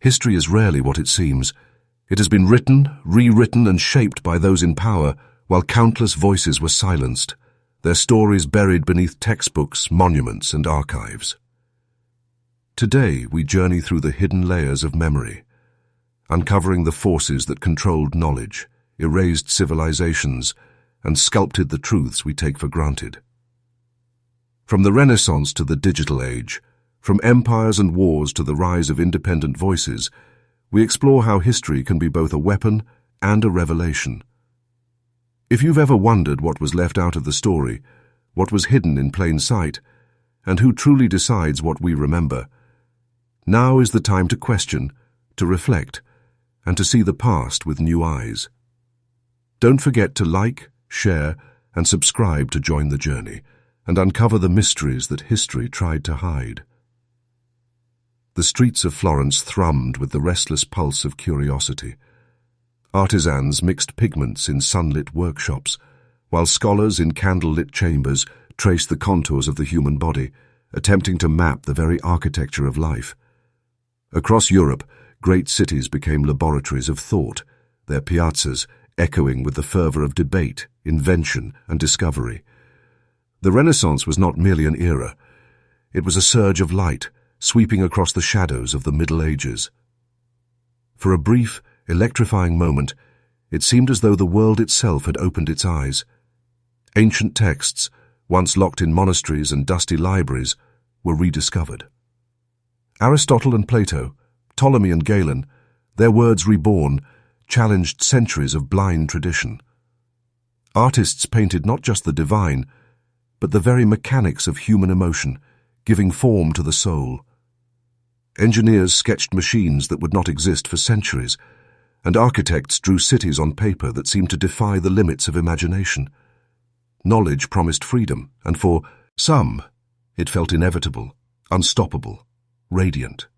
History is rarely what it seems. It has been written, rewritten, and shaped by those in power, while countless voices were silenced, their stories buried beneath textbooks, monuments, and archives. Today, we journey through the hidden layers of memory, uncovering the forces that controlled knowledge, erased civilizations, and sculpted the truths we take for granted. From the Renaissance to the digital age, from empires and wars to the rise of independent voices, we explore how history can be both a weapon and a revelation. If you've ever wondered what was left out of the story, what was hidden in plain sight, and who truly decides what we remember, now is the time to question, to reflect, and to see the past with new eyes. Don't forget to like, share, and subscribe to join the journey and uncover the mysteries that history tried to hide. The streets of Florence thrummed with the restless pulse of curiosity. Artisans mixed pigments in sunlit workshops, while scholars in candle-lit chambers traced the contours of the human body, attempting to map the very architecture of life. Across Europe, great cities became laboratories of thought, their piazzas echoing with the fervor of debate, invention, and discovery. The Renaissance was not merely an era. It was a surge of light, sweeping across the shadows of the Middle Ages. For a brief, electrifying moment, it seemed as though the world itself had opened its eyes. Ancient texts, once locked in monasteries and dusty libraries, were rediscovered. Aristotle and Plato, Ptolemy and Galen, their words reborn, challenged centuries of blind tradition. Artists painted not just the divine, but the very mechanics of human emotion, giving form to the soul. Engineers sketched machines that would not exist for centuries, and architects drew cities on paper that seemed to defy the limits of imagination. Knowledge promised freedom, and for some, it felt inevitable, unstoppable, radiant.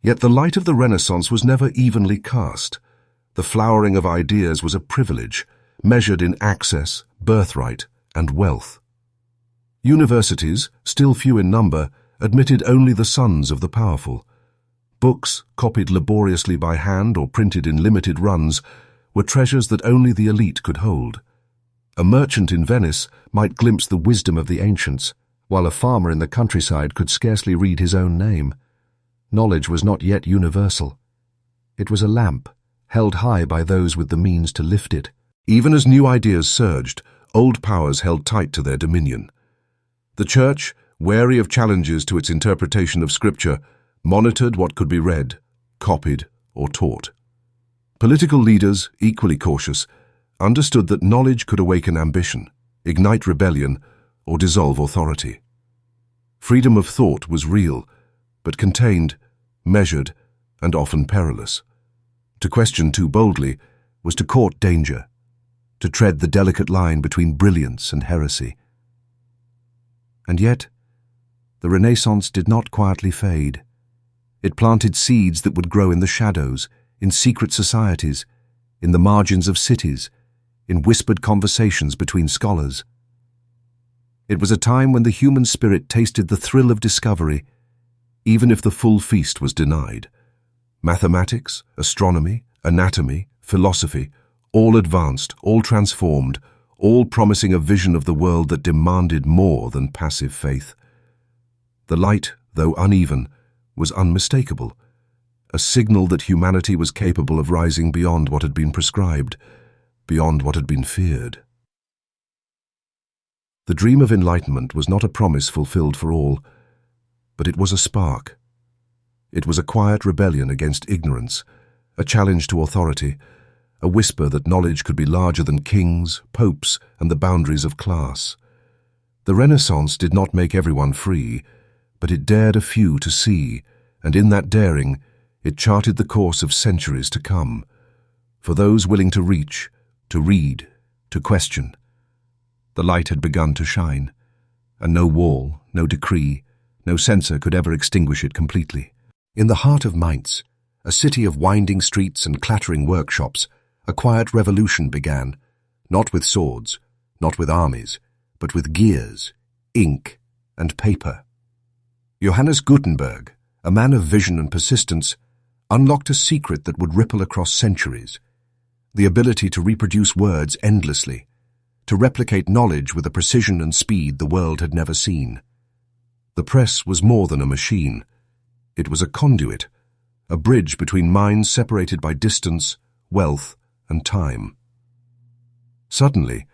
Yet the light of the Renaissance was never evenly cast. The flowering of ideas was a privilege, measured in access, birthright, and wealth. Universities, still few in number, admitted only the sons of the powerful. Books, copied laboriously by hand or printed in limited runs, were treasures that only the elite could hold. A merchant in Venice might glimpse the wisdom of the ancients, while a farmer in the countryside could scarcely read his own name. Knowledge was not yet universal. It was a lamp, held high by those with the means to lift it. Even as new ideas surged, old powers held tight to their dominion. The Church, wary of challenges to its interpretation of Scripture, monitored what could be read, copied, or taught. Political leaders, equally cautious, understood that knowledge could awaken ambition, ignite rebellion, or dissolve authority. Freedom of thought was real, but contained, measured, and often perilous. To question too boldly was to court danger, to tread the delicate line between brilliance and heresy. And yet, the Renaissance did not quietly fade. It planted seeds that would grow in the shadows, in secret societies, in the margins of cities, in whispered conversations between scholars. It was a time when the human spirit tasted the thrill of discovery, even if the full feast was denied. Mathematics, astronomy, anatomy, philosophy, all advanced, all transformed, all promising a vision of the world that demanded more than passive faith. The light, though uneven, was unmistakable, a signal that humanity was capable of rising beyond what had been prescribed, beyond what had been feared. The dream of enlightenment was not a promise fulfilled for all, but it was a spark. It was a quiet rebellion against ignorance, a challenge to authority, a whisper that knowledge could be larger than kings, popes, and the boundaries of class. The Renaissance did not make everyone free, but it dared a few to see, and in that daring, it charted the course of centuries to come. For those willing to reach, to read, to question, the light had begun to shine, and no wall, no decree, no censor could ever extinguish it completely. In the heart of Mainz, a city of winding streets and clattering workshops, a quiet revolution began, not with swords, not with armies, but with gears, ink, and paper. Johannes Gutenberg, a man of vision and persistence, unlocked a secret that would ripple across centuries: the ability to reproduce words endlessly, to replicate knowledge with a precision and speed the world had never seen. The press was more than a machine. It was a conduit, a bridge between minds separated by distance, wealth, and time. Suddenly,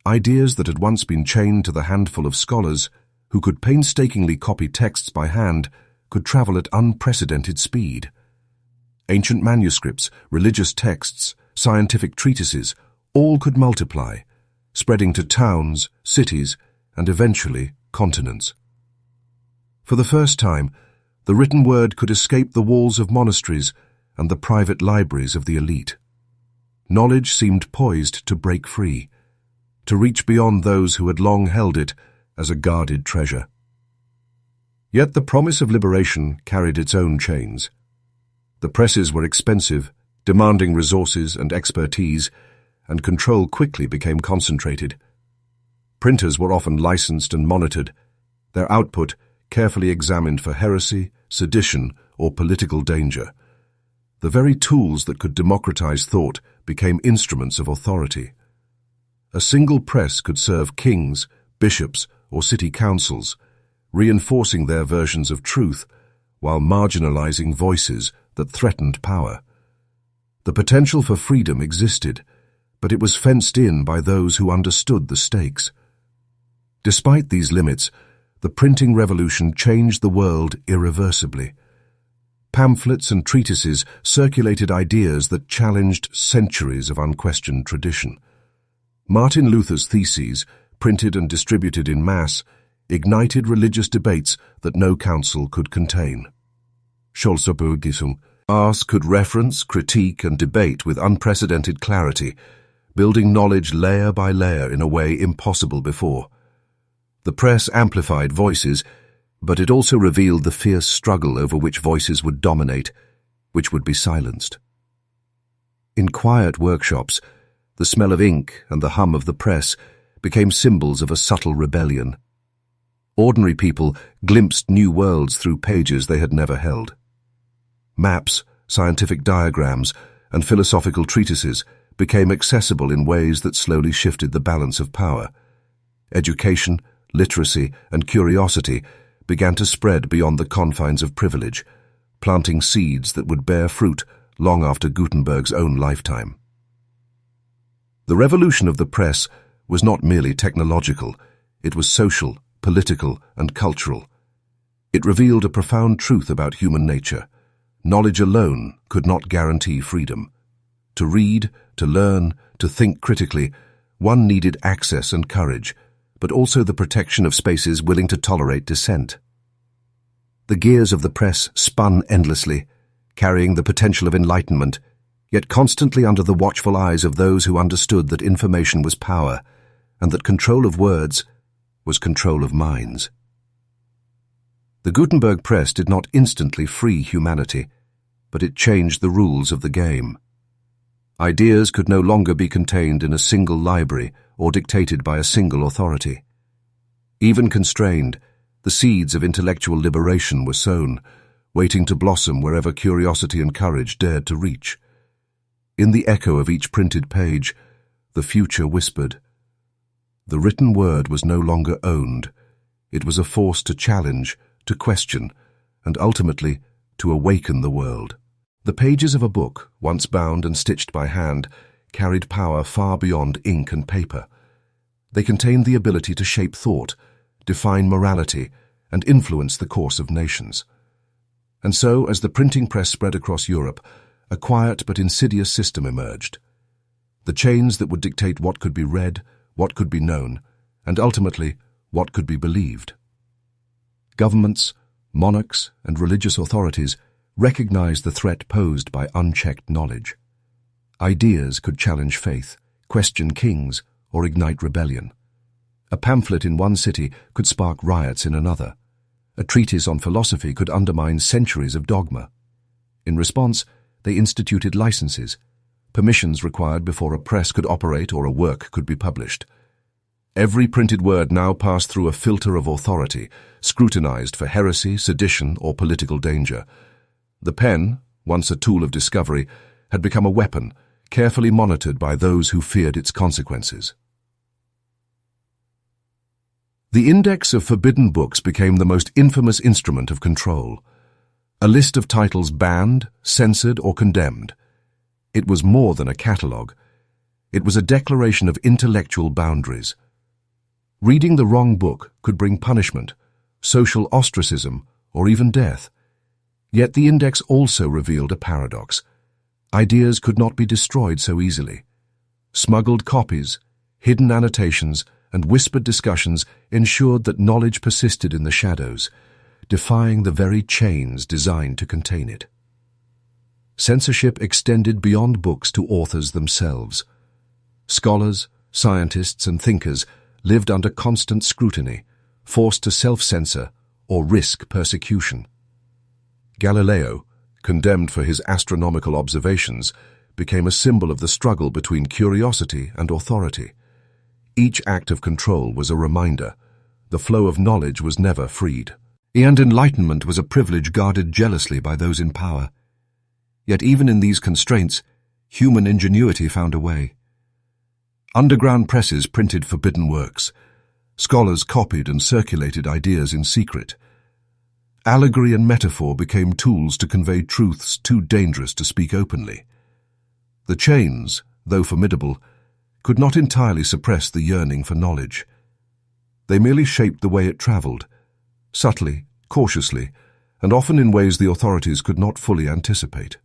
ideas that had once been chained to the handful of scholars who could painstakingly copy texts by hand could travel at unprecedented speed. Ancient manuscripts, religious texts, scientific treatises, all could multiply, spreading to towns, cities, and eventually continents. For the first time, the written word could escape the walls of monasteries and the private libraries of the elite. Knowledge seemed poised to break free, to reach beyond those who had long held it as a guarded treasure. Yet the promise of liberation carried its own chains. The presses were expensive, demanding resources and expertise, and control quickly became concentrated. Printers were often licensed and monitored, their output carefully examined for heresy, sedition, or political danger. The very tools that could democratize thought became instruments of authority. A single press could serve kings, bishops, or city councils, reinforcing their versions of truth while marginalizing voices that threatened power. The potential for freedom existed, but it was fenced in by those who understood the stakes. Despite these limits, the printing revolution changed the world irreversibly. Pamphlets and treatises circulated ideas that challenged centuries of unquestioned tradition. Martin Luther's theses, printed and distributed in mass, ignited religious debates that no council could contain. Ars could reference, critique, and debate with unprecedented clarity, building knowledge layer by layer in a way impossible before. The press amplified voices, but it also revealed the fierce struggle over which voices would dominate, which would be silenced. In quiet workshops, the smell of ink and the hum of the press became symbols of a subtle rebellion. Ordinary people glimpsed new worlds through pages they had never held. Maps, scientific diagrams, and philosophical treatises became accessible in ways that slowly shifted the balance of power. Education, literacy, and curiosity began to spread beyond the confines of privilege, planting seeds that would bear fruit long after Gutenberg's own lifetime. The revolution of the press was not merely technological, it was social, political, and cultural. It revealed a profound truth about human nature. Knowledge alone could not guarantee freedom. To read, to learn, to think critically, one needed access and courage, but also the protection of spaces willing to tolerate dissent. The gears of the press spun endlessly, carrying the potential of enlightenment, yet constantly under the watchful eyes of those who understood that information was power, and that control of words was control of minds. The Gutenberg press did not instantly free humanity, but it changed the rules of the game. Ideas could no longer be contained in a single library or dictated by a single authority. Even constrained, the seeds of intellectual liberation were sown, waiting to blossom wherever curiosity and courage dared to reach. In the echo of each printed page, the future whispered. The written word was no longer owned. It was a force to challenge, to question, and ultimately to awaken the world. The pages of a book, once bound and stitched by hand, carried power far beyond ink and paper. They contained the ability to shape thought, define morality, and influence the course of nations. And so, as the printing press spread across Europe, a quiet but insidious system emerged. The chains that would dictate what could be read, what could be known, and ultimately, what could be believed. Governments, monarchs, and religious authorities recognized the threat posed by unchecked knowledge. Ideas could challenge faith, question kings, or ignite rebellion. A pamphlet in one city could spark riots in another. A treatise on philosophy could undermine centuries of dogma. In response, they instituted licenses, permissions required before a press could operate or a work could be published. Every printed word now passed through a filter of authority, scrutinized for heresy, sedition, or political danger. The pen, once a tool of discovery, had become a weapon, carefully monitored by those who feared its consequences. The Index of Forbidden Books became the most infamous instrument of control, a list of titles banned, censored, or condemned. It was more than a catalogue. It was a declaration of intellectual boundaries. Reading the wrong book could bring punishment, social ostracism, or even death. Yet the index also revealed a paradox. Ideas could not be destroyed so easily. Smuggled copies, hidden annotations, and whispered discussions ensured that knowledge persisted in the shadows, defying the very chains designed to contain it. Censorship extended beyond books to authors themselves. Scholars, scientists, and thinkers lived under constant scrutiny, forced to self-censor or risk persecution. Galileo, condemned for his astronomical observations, became a symbol of the struggle between curiosity and authority. Each act of control was a reminder. The flow of knowledge was never freed. And enlightenment was a privilege guarded jealously by those in power. Yet even in these constraints, human ingenuity found a way. Underground presses printed forbidden works. Scholars copied and circulated ideas in secret. Allegory and metaphor became tools to convey truths too dangerous to speak openly. The chains, though formidable, could not entirely suppress the yearning for knowledge. They merely shaped the way it traveled, subtly, cautiously, and often in ways the authorities could not fully anticipate.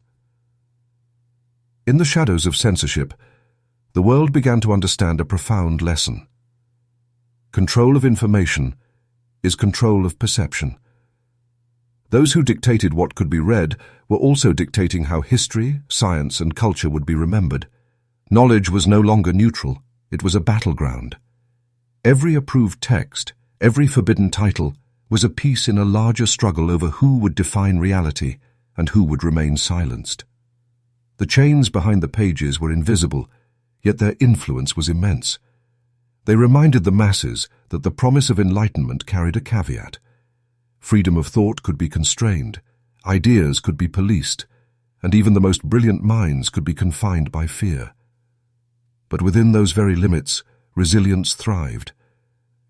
In the shadows of censorship, the world began to understand a profound lesson. Control of information is control of perception. Those who dictated what could be read were also dictating how history, science, and culture would be remembered. Knowledge was no longer neutral, it was a battleground. Every approved text, every forbidden title, was a piece in a larger struggle over who would define reality and who would remain silenced. The chains behind the pages were invisible, yet their influence was immense. They reminded the masses that the promise of enlightenment carried a caveat. Freedom of thought could be constrained, ideas could be policed, and even the most brilliant minds could be confined by fear. But within those very limits, resilience thrived.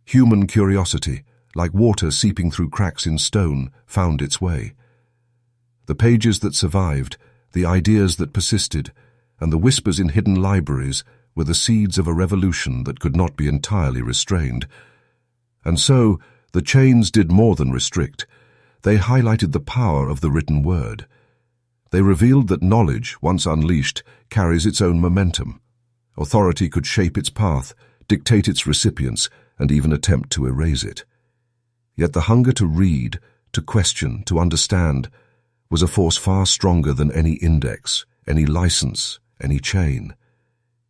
Human curiosity, like water seeping through cracks in stone, found its way. The pages that survived, the ideas that persisted, and the whispers in hidden libraries were the seeds of a revolution that could not be entirely restrained. And so, the chains did more than restrict. They highlighted the power of the written word. They revealed that knowledge, once unleashed, carries its own momentum. Authority could shape its path, dictate its recipients, and even attempt to erase it. Yet the hunger to read, to question, to understand, was a force far stronger than any index, any license, any chain.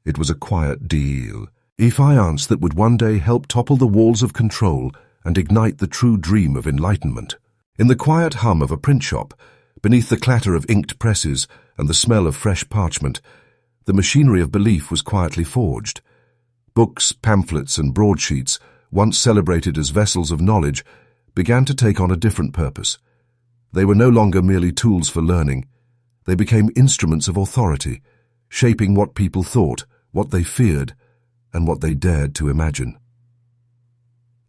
It was a quiet deal, defiance that would one day help topple the walls of control and ignite the true dream of enlightenment. In the quiet hum of a print shop, beneath the clatter of inked presses and the smell of fresh parchment, the machinery of belief was quietly forged. Books, pamphlets, and broadsheets, once celebrated as vessels of knowledge, began to take on a different purpose. They were no longer merely tools for learning. They became instruments of authority, shaping what people thought, what they feared, and what they dared to imagine.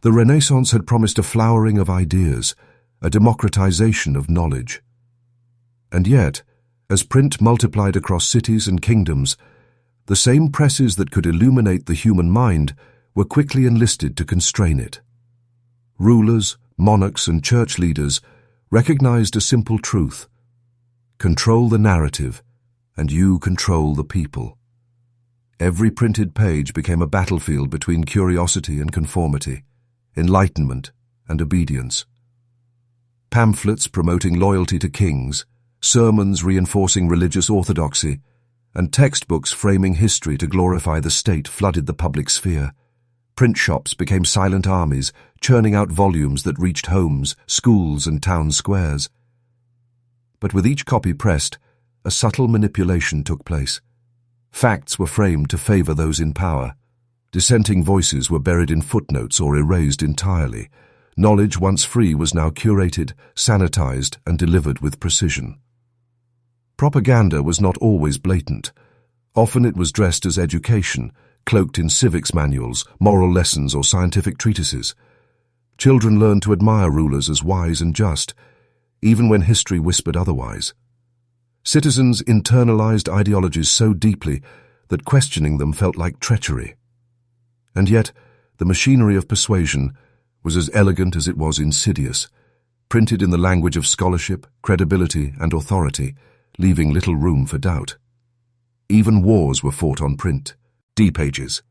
The Renaissance had promised a flowering of ideas, a democratization of knowledge. And yet, as print multiplied across cities and kingdoms, the same presses that could illuminate the human mind were quickly enlisted to constrain it. Rulers, monarchs, and church leaders recognized a simple truth: control the narrative, and you control the people. Every printed page became a battlefield between curiosity and conformity, enlightenment and obedience. Pamphlets promoting loyalty to kings, sermons reinforcing religious orthodoxy, and textbooks framing history to glorify the state flooded the public sphere. Print shops became silent armies, churning out volumes that reached homes, schools, and town squares. But with each copy pressed, a subtle manipulation took place. Facts were framed to favor those in power. Dissenting voices were buried in footnotes or erased entirely. Knowledge once free was now curated, sanitized, and delivered with precision. Propaganda was not always blatant. Often it was dressed as education, cloaked in civics manuals, moral lessons, or scientific treatises. Children learned to admire rulers as wise and just, even when history whispered otherwise. Citizens internalized ideologies so deeply that questioning them felt like treachery. And yet, the machinery of persuasion was as elegant as it was insidious, printed in the language of scholarship, credibility, and authority, leaving little room for doubt. Even wars were fought on print, D-pages.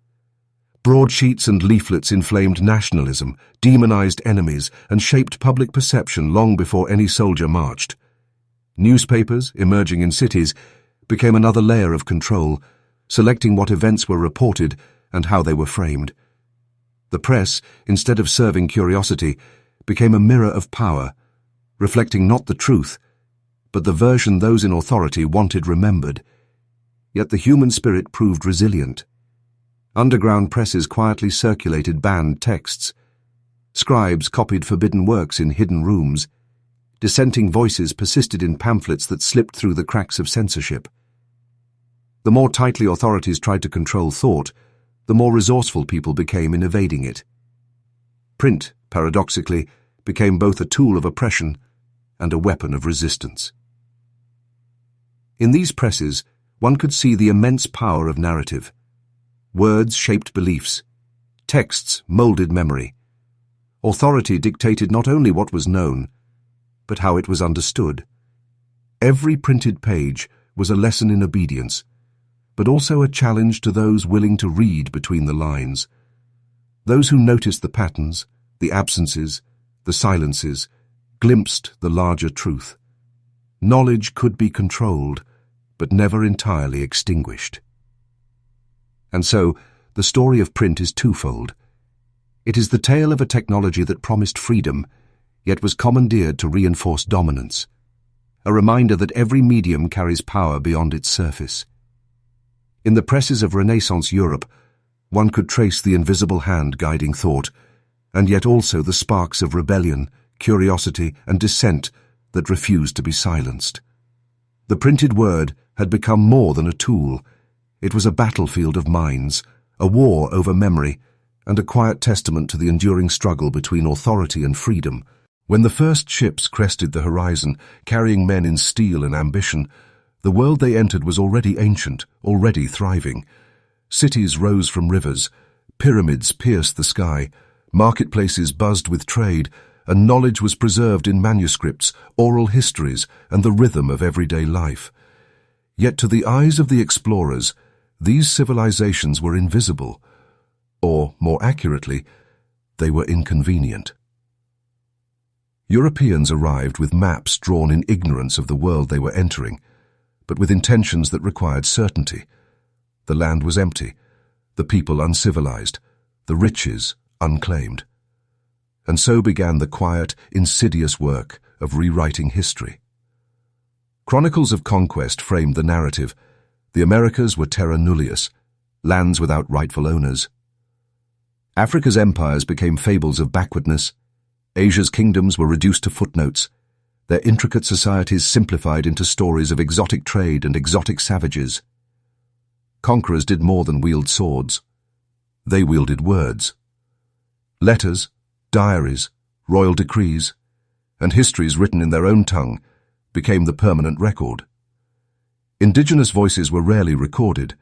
Broadsheets and leaflets inflamed nationalism, demonized enemies, and shaped public perception long before any soldier marched. Newspapers, emerging in cities, became another layer of control, selecting what events were reported and how they were framed. The press, instead of serving curiosity, became a mirror of power, reflecting not the truth, but the version those in authority wanted remembered. Yet the human spirit proved resilient. Underground presses quietly circulated banned texts. Scribes copied forbidden works in hidden rooms. Dissenting voices persisted in pamphlets that slipped through the cracks of censorship. The more tightly authorities tried to control thought, the more resourceful people became in evading it. Print, paradoxically, became both a tool of oppression and a weapon of resistance. In these presses, one could see the immense power of narrative. Words shaped beliefs. Texts molded memory. Authority dictated not only what was known, but how it was understood. Every printed page was a lesson in obedience, but also a challenge to those willing to read between the lines. Those who noticed the patterns, the absences, the silences, glimpsed the larger truth. Knowledge could be controlled, but never entirely extinguished. And so, the story of print is twofold. It is the tale of a technology that promised freedom, yet was commandeered to reinforce dominance. A reminder that every medium carries power beyond its surface. In the presses of Renaissance Europe, one could trace the invisible hand guiding thought, and yet also the sparks of rebellion, curiosity, and dissent that refused to be silenced. The printed word had become more than a tool. It was a battlefield of minds, a war over memory, and a quiet testament to the enduring struggle between authority and freedom. When the first ships crested the horizon, carrying men in steel and ambition, the world they entered was already ancient, already thriving. Cities rose from rivers, pyramids pierced the sky, marketplaces buzzed with trade, and knowledge was preserved in manuscripts, oral histories, and the rhythm of everyday life. Yet to the eyes of the explorers, these civilizations were invisible, or, more accurately, they were inconvenient. Europeans arrived with maps drawn in ignorance of the world they were entering, but with intentions that required certainty. The land was empty, the people uncivilized, the riches unclaimed. And so began the quiet, insidious work of rewriting history. Chronicles of conquest framed the narrative. The Americas were terra nullius, lands without rightful owners. Africa's empires became fables of backwardness. Asia's kingdoms were reduced to footnotes, their intricate societies simplified into stories of exotic trade and exotic savages. Conquerors did more than wield swords. They wielded words. Letters, diaries, royal decrees, and histories written in their own tongue became the permanent record. Indigenous voices were rarely recorded.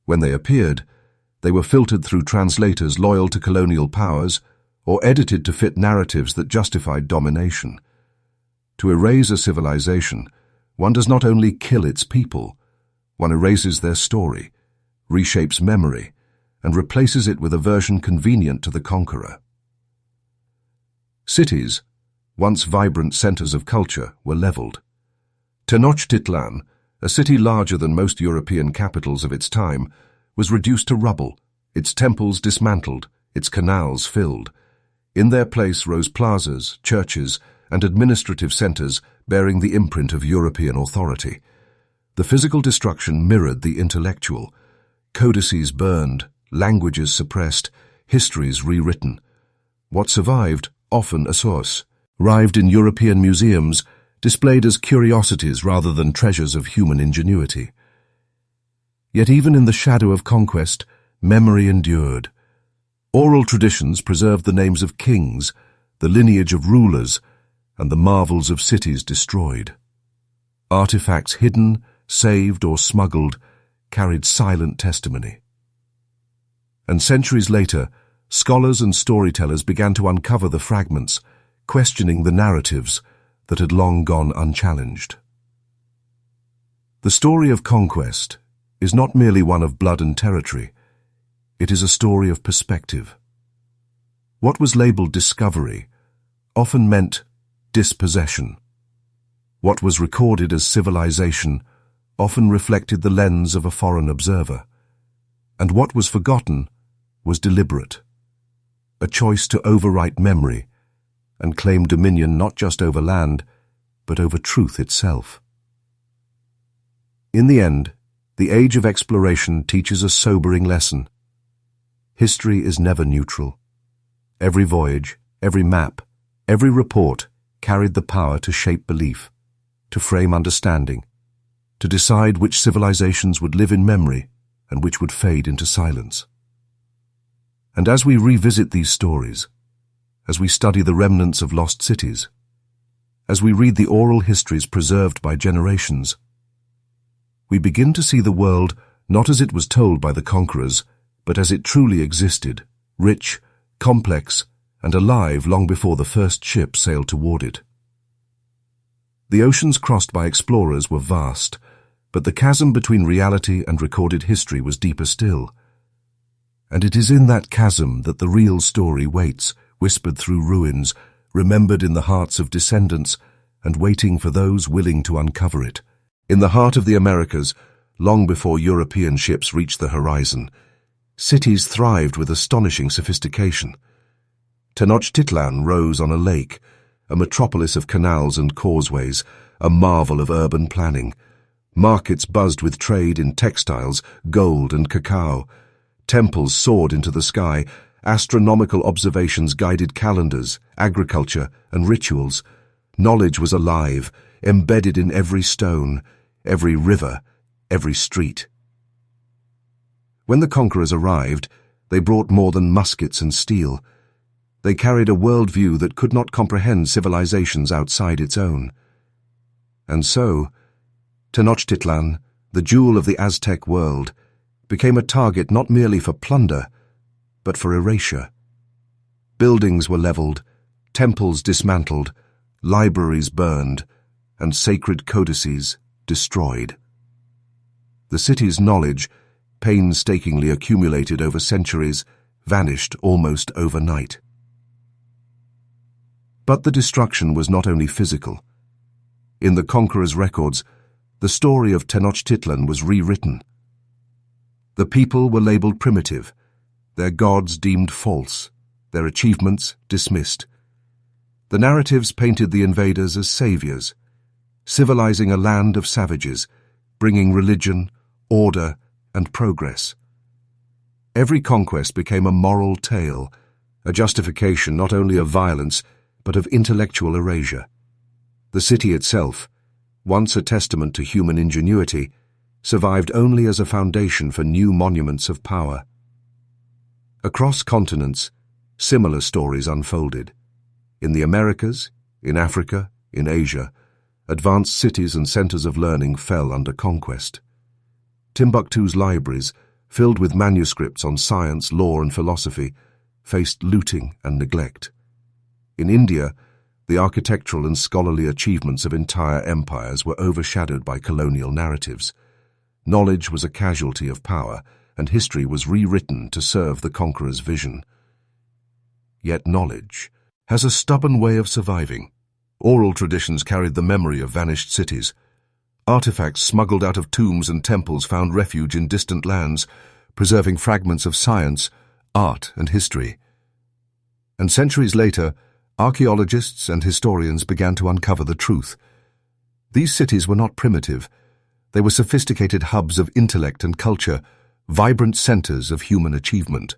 When they appeared, they were filtered through translators loyal to colonial powers or edited to fit narratives that justified domination. To erase a civilization, one does not only kill its people, one erases their story, reshapes memory, and replaces it with a version convenient to the conqueror. Cities, once vibrant centers of culture, were leveled. Tenochtitlan, a city larger than most European capitals of its time, was reduced to rubble, its temples dismantled, its canals filled. In their place rose plazas, churches, and administrative centers bearing the imprint of European authority. The physical destruction mirrored the intellectual. Codices burned, languages suppressed, histories rewritten. What survived, often a source, arrived in European museums, displayed as curiosities rather than treasures of human ingenuity. Yet even in the shadow of conquest, memory endured. Oral traditions preserved the names of kings, the lineage of rulers, and the marvels of cities destroyed. Artifacts hidden, saved, or smuggled carried silent testimony. And centuries later, scholars and storytellers began to uncover the fragments, questioning the narratives that had long gone unchallenged. The story of conquest is not merely one of blood and territory. It is a story of perspective. What was labeled discovery often meant dispossession. What was recorded as civilization often reflected the lens of a foreign observer. And what was forgotten was deliberate, a choice to overwrite memory and claim dominion not just over land, but over truth itself. In the end, the age of exploration teaches a sobering lesson. History is never neutral. Every voyage, every map, every report carried the power to shape belief, to frame understanding, to decide which civilizations would live in memory and which would fade into silence. And as we revisit these stories, as we study the remnants of lost cities, as we read the oral histories preserved by generations, we begin to see the world not as it was told by the conquerors, but as it truly existed, rich, complex, and alive long before the first ship sailed toward it. The oceans crossed by explorers were vast, but the chasm between reality and recorded history was deeper still. And it is in that chasm that the real story waits, whispered through ruins, remembered in the hearts of descendants, and waiting for those willing to uncover it. In the heart of the Americas, long before European ships reached the horizon, cities thrived with astonishing sophistication. Tenochtitlan rose on a lake, a metropolis of canals and causeways, a marvel of urban planning. Markets buzzed with trade in textiles, gold, and cacao. Temples soared into the sky. Astronomical observations guided calendars, agriculture, and rituals. Knowledge was alive, embedded in every stone, every river, every street. When the conquerors arrived, they brought more than muskets and steel. They carried a worldview that could not comprehend civilizations outside its own. And so, Tenochtitlan, the jewel of the Aztec world, became a target not merely for plunder, but for erasure. Buildings were leveled, temples dismantled, libraries burned, and sacred codices destroyed. The city's knowledge, painstakingly accumulated over centuries, vanished almost overnight. But the destruction was not only physical. In the conqueror's records, the story of Tenochtitlan was rewritten. The people were labeled primitive, their gods deemed false, their achievements dismissed. The narratives painted the invaders as saviors, civilizing a land of savages, bringing religion, order, and progress. Every conquest became a moral tale, a justification not only of violence, but of intellectual erasure. The city itself, once a testament to human ingenuity, survived only as a foundation for new monuments of power. Across continents, similar stories unfolded. In the Americas, in Africa, in Asia, advanced cities and centers of learning fell under conquest. Timbuktu's libraries, filled with manuscripts on science, law, and philosophy, faced looting and neglect. In India, the architectural and scholarly achievements of entire empires were overshadowed by colonial narratives. Knowledge was a casualty of power, and history was rewritten to serve the conqueror's vision. Yet knowledge has a stubborn way of surviving. Oral traditions carried the memory of vanished cities. Artifacts smuggled out of tombs and temples found refuge in distant lands, preserving fragments of science, art, and history. And centuries later, archaeologists and historians began to uncover the truth. These cities were not primitive. They were sophisticated hubs of intellect and culture, vibrant centers of human achievement.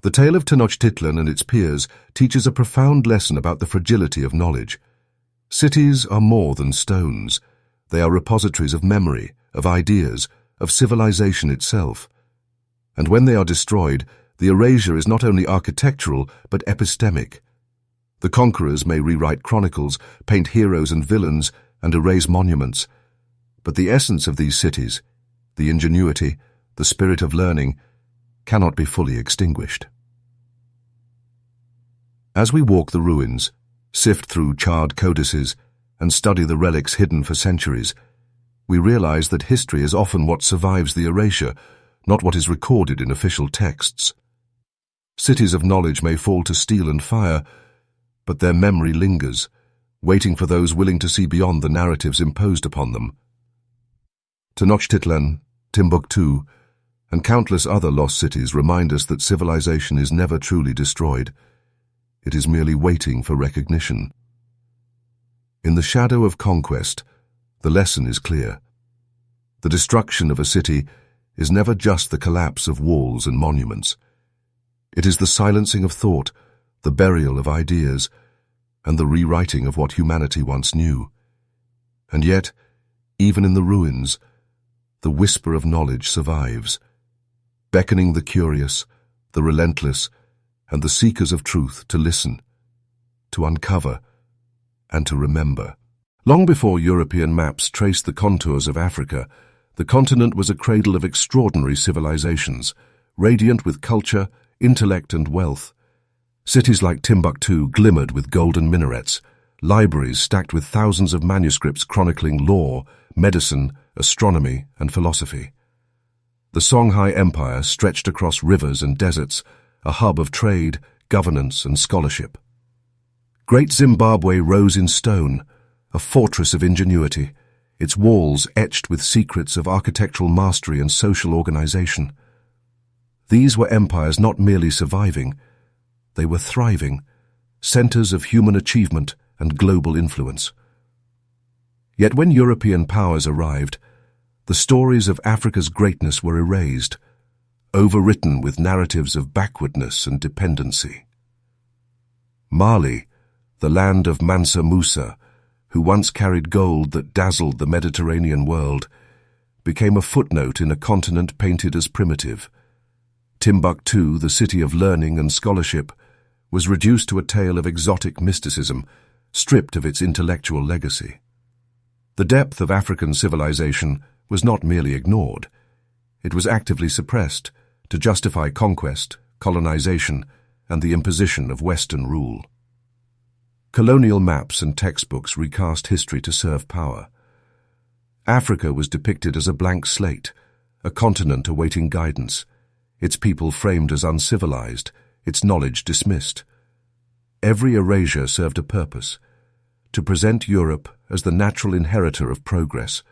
The tale of Tenochtitlan and its peers teaches a profound lesson about the fragility of knowledge. Cities are more than stones. They are repositories of memory, of ideas, of civilization itself. And when they are destroyed, the erasure is not only architectural, but epistemic. The conquerors may rewrite chronicles, paint heroes and villains, and erase monuments. But the essence of these cities, the ingenuity, the spirit of learning, cannot be fully extinguished. As we walk the ruins, sift through charred codices, and study the relics hidden for centuries, we realize that history is often what survives the erasure, not what is recorded in official texts. Cities of knowledge may fall to steel and fire, but their memory lingers, waiting for those willing to see beyond the narratives imposed upon them. Tenochtitlan, Timbuktu, and countless other lost cities remind us that civilization is never truly destroyed. It is merely waiting for recognition. In the shadow of conquest, the lesson is clear. The destruction of a city is never just the collapse of walls and monuments. It is the silencing of thought, the burial of ideas, and the rewriting of what humanity once knew. And yet, even in the ruins, the whisper of knowledge survives, beckoning the curious, the relentless, and the seekers of truth to listen, to uncover, and to remember. Long before European maps traced the contours of Africa, the continent was a cradle of extraordinary civilizations, radiant with culture, intellect, and wealth. Cities like Timbuktu glimmered with golden minarets, libraries stacked with thousands of manuscripts chronicling law, medicine, astronomy, and philosophy. The Songhai Empire stretched across rivers and deserts, a hub of trade, governance, and scholarship. Great Zimbabwe rose in stone, a fortress of ingenuity, its walls etched with secrets of architectural mastery and social organization. These were empires not merely surviving, they were thriving, centers of human achievement and global influence. Yet when European powers arrived, the stories of Africa's greatness were erased, overwritten with narratives of backwardness and dependency. Mali, the land of Mansa Musa, who once carried gold that dazzled the Mediterranean world, became a footnote in a continent painted as primitive. Timbuktu, the city of learning and scholarship, was reduced to a tale of exotic mysticism, stripped of its intellectual legacy. The depth of African civilization was not merely ignored. It was actively suppressed to justify conquest, colonization, and the imposition of Western rule. Colonial maps and textbooks recast history to serve power. Africa was depicted as a blank slate, a continent awaiting guidance, its people framed as uncivilized, its knowledge dismissed. Every erasure served a purpose: to present Europe as the natural inheritor of progress,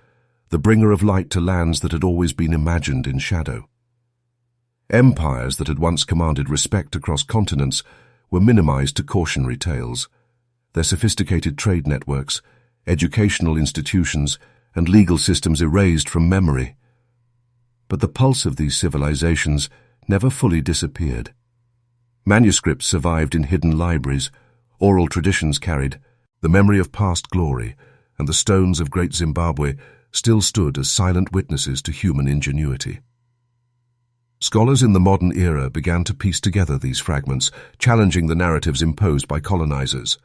the bringer of light to lands that had always been imagined in shadow. Empires that had once commanded respect across continents were minimized to cautionary tales, their sophisticated trade networks, educational institutions, and legal systems erased from memory. But the pulse of these civilizations never fully disappeared. Manuscripts survived in hidden libraries, oral traditions carried, the memory of past glory, and the stones of Great Zimbabwe still stood as silent witnesses to human ingenuity. Scholars in the modern era began to piece together these fragments, challenging the narratives imposed by colonizers.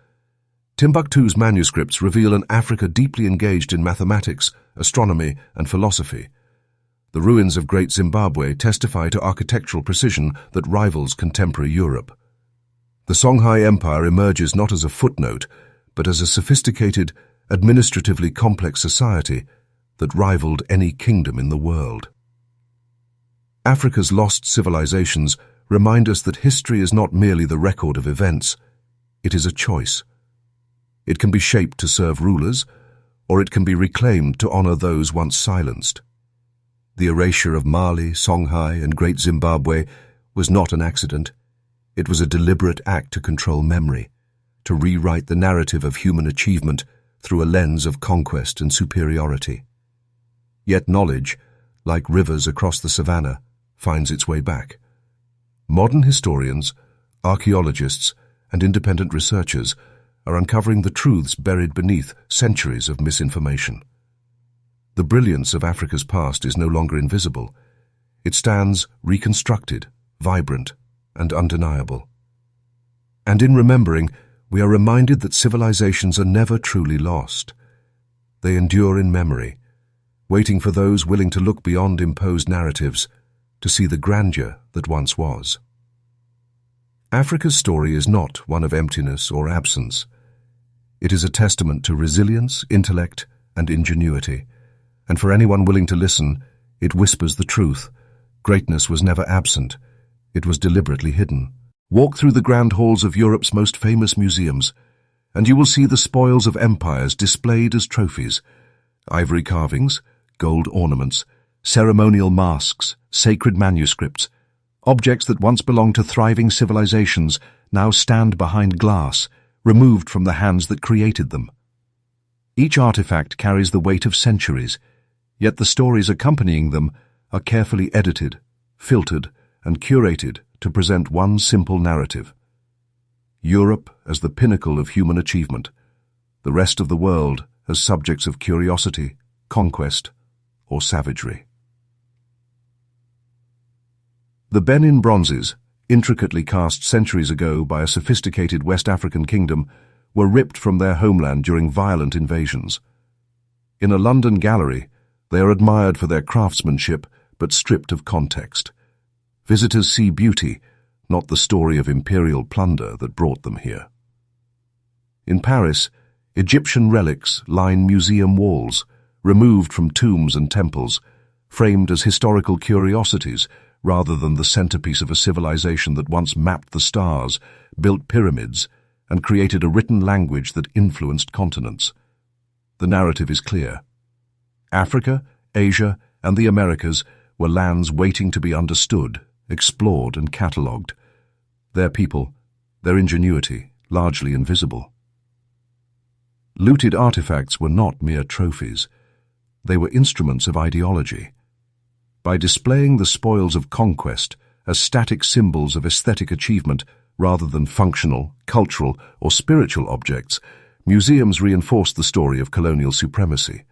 Timbuktu's manuscripts reveal an Africa deeply engaged in mathematics, astronomy, and philosophy. The ruins of Great Zimbabwe testify to architectural precision that rivals contemporary Europe. The Songhai Empire emerges not as a footnote, but as a sophisticated, administratively complex society that rivaled any kingdom in the world. Africa's lost civilizations remind us that history is not merely the record of events, it is a choice. It can be shaped to serve rulers, or it can be reclaimed to honor those once silenced. The erasure of Mali, Songhai, and Great Zimbabwe was not an accident. It was a deliberate act to control memory, to rewrite the narrative of human achievement through a lens of conquest and superiority. Yet knowledge, like rivers across the savannah, finds its way back. Modern historians, archaeologists, and independent researchers are uncovering the truths buried beneath centuries of misinformation. The brilliance of Africa's past is no longer invisible. It stands reconstructed, vibrant, and undeniable. And in remembering, we are reminded that civilizations are never truly lost. They endure in memory, waiting for those willing to look beyond imposed narratives to see the grandeur that once was. Africa's story is not one of emptiness or absence. It is a testament to resilience, intellect, and ingenuity. And for anyone willing to listen, it whispers the truth. Greatness was never absent. It was deliberately hidden. Walk through the grand halls of Europe's most famous museums, and you will see the spoils of empires displayed as trophies: ivory carvings, gold ornaments, ceremonial masks, sacred manuscripts. Objects that once belonged to thriving civilizations now stand behind glass, removed from the hands that created them. Each artifact carries the weight of centuries, yet the stories accompanying them are carefully edited, filtered, and curated to present one simple narrative: Europe as the pinnacle of human achievement, the rest of the world as subjects of curiosity, conquest, or savagery. The Benin bronzes, intricately cast centuries ago by a sophisticated West African kingdom, were ripped from their homeland during violent invasions. In a London gallery, they are admired for their craftsmanship, but stripped of context. Visitors see beauty, not the story of imperial plunder that brought them here. In Paris, Egyptian relics line museum walls, removed from tombs and temples, framed as historical curiosities rather than the centerpiece of a civilization that once mapped the stars, built pyramids, and created a written language that influenced continents. The narrative is clear. Africa, Asia, and the Americas were lands waiting to be understood, explored, and catalogued. Their people, their ingenuity, largely invisible. Looted artifacts were not mere trophies. They were instruments of ideology. By displaying the spoils of conquest as static symbols of aesthetic achievement rather than functional, cultural, or spiritual objects, museums reinforced the story of colonial supremacy.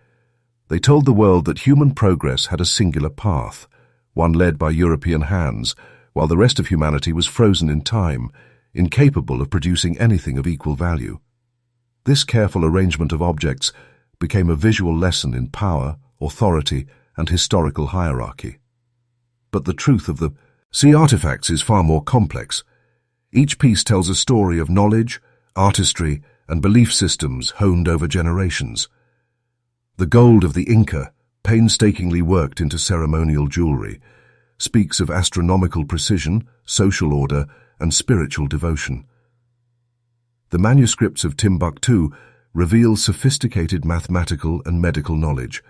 They told the world that human progress had a singular path, one led by European hands, while the rest of humanity was frozen in time, incapable of producing anything of equal value. This careful arrangement of objects became a visual lesson in power, authority, and historical hierarchy. But the truth of the artifacts is far more complex. Each piece tells a story of knowledge, artistry, and belief systems honed over generations. The gold of the Inca, painstakingly worked into ceremonial jewelry, speaks of astronomical precision, social order, and spiritual devotion. The manuscripts of Timbuktu reveal sophisticated mathematical and medical knowledge,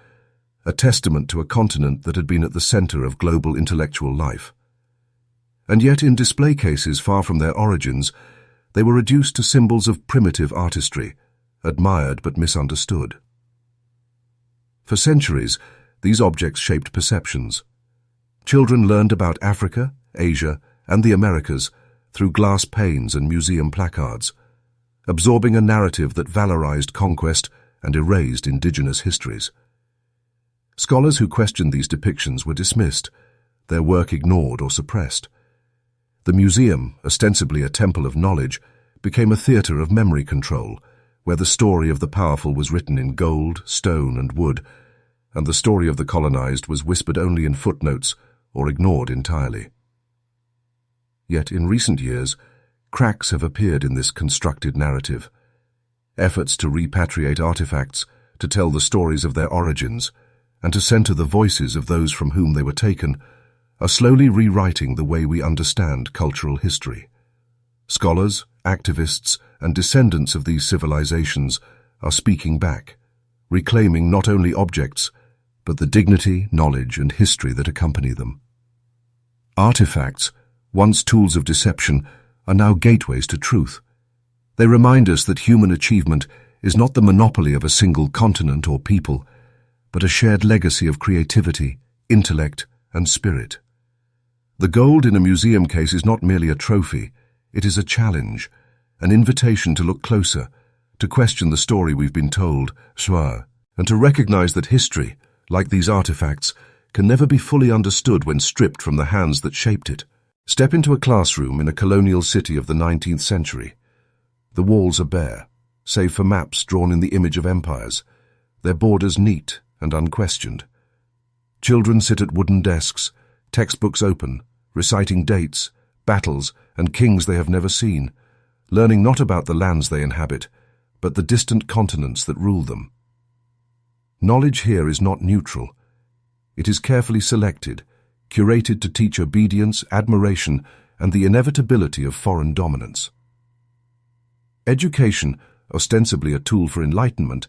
a testament to a continent that had been at the center of global intellectual life. And yet, in display cases far from their origins, they were reduced to symbols of primitive artistry, admired but misunderstood. For centuries, these objects shaped perceptions. Children learned about Africa, Asia, and the Americas through glass panes and museum placards, absorbing a narrative that valorized conquest and erased indigenous histories. Scholars who questioned these depictions were dismissed, their work ignored or suppressed. The museum, ostensibly a temple of knowledge, became a theater of memory control, where the story of the powerful was written in gold, stone, and wood, and the story of the colonized was whispered only in footnotes or ignored entirely. Yet in recent years, cracks have appeared in this constructed narrative. Efforts to repatriate artifacts, to tell the stories of their origins, and to center the voices of those from whom they were taken, are slowly rewriting the way we understand cultural history. Scholars, activists, and descendants of these civilizations are speaking back, reclaiming not only objects, but the dignity, knowledge, and history that accompany them. Artifacts, once tools of deception, are now gateways to truth. They remind us that human achievement is not the monopoly of a single continent or people, but a shared legacy of creativity, intellect, and spirit. The gold in a museum case is not merely a trophy, it is a challenge, an invitation to look closer, to question the story we've been told, and to recognize that history, like these artifacts, can never be fully understood when stripped from the hands that shaped it. Step into a classroom in a colonial city of the 19th century. The walls are bare, save for maps drawn in the image of empires, their borders neat and unquestioned. Children sit at wooden desks, textbooks open, reciting dates, battles, and kings they have never seen, learning not about the lands they inhabit, but the distant continents that rule them. Knowledge here is not neutral. It is carefully selected, curated to teach obedience, admiration, and the inevitability of foreign dominance. Education, ostensibly a tool for enlightenment,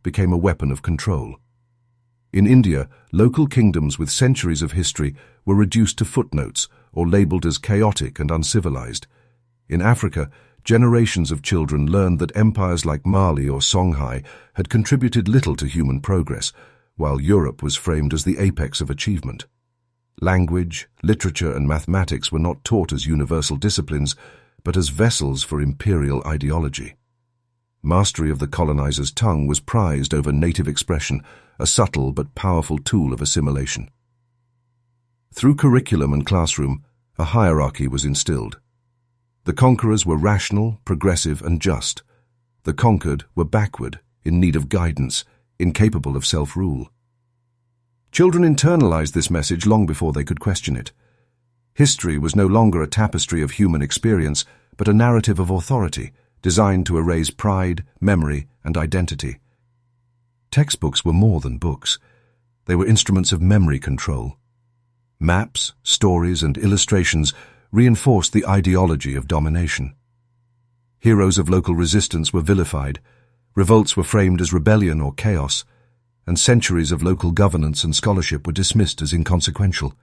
became a weapon of control. In India, local kingdoms with centuries of history were reduced to footnotes or labeled as chaotic and uncivilized. In Africa, generations of children learned that empires like Mali or Songhai had contributed little to human progress, while Europe was framed as the apex of achievement. Language, literature, and mathematics were not taught as universal disciplines, but as vessels for imperial ideology. Mastery of the colonizer's tongue was prized over native expression, a subtle but powerful tool of assimilation. Through curriculum and classroom, a hierarchy was instilled. The conquerors were rational, progressive, and just. The conquered were backward, in need of guidance, incapable of self-rule. Children internalized this message long before they could question it. History was no longer a tapestry of human experience, but a narrative of authority, designed to erase pride, memory, and identity. Textbooks were more than books. They were instruments of memory control. Maps, stories, and illustrations reinforced the ideology of domination. Heroes of local resistance were vilified, revolts were framed as rebellion or chaos, and centuries of local governance and scholarship were dismissed as inconsequential.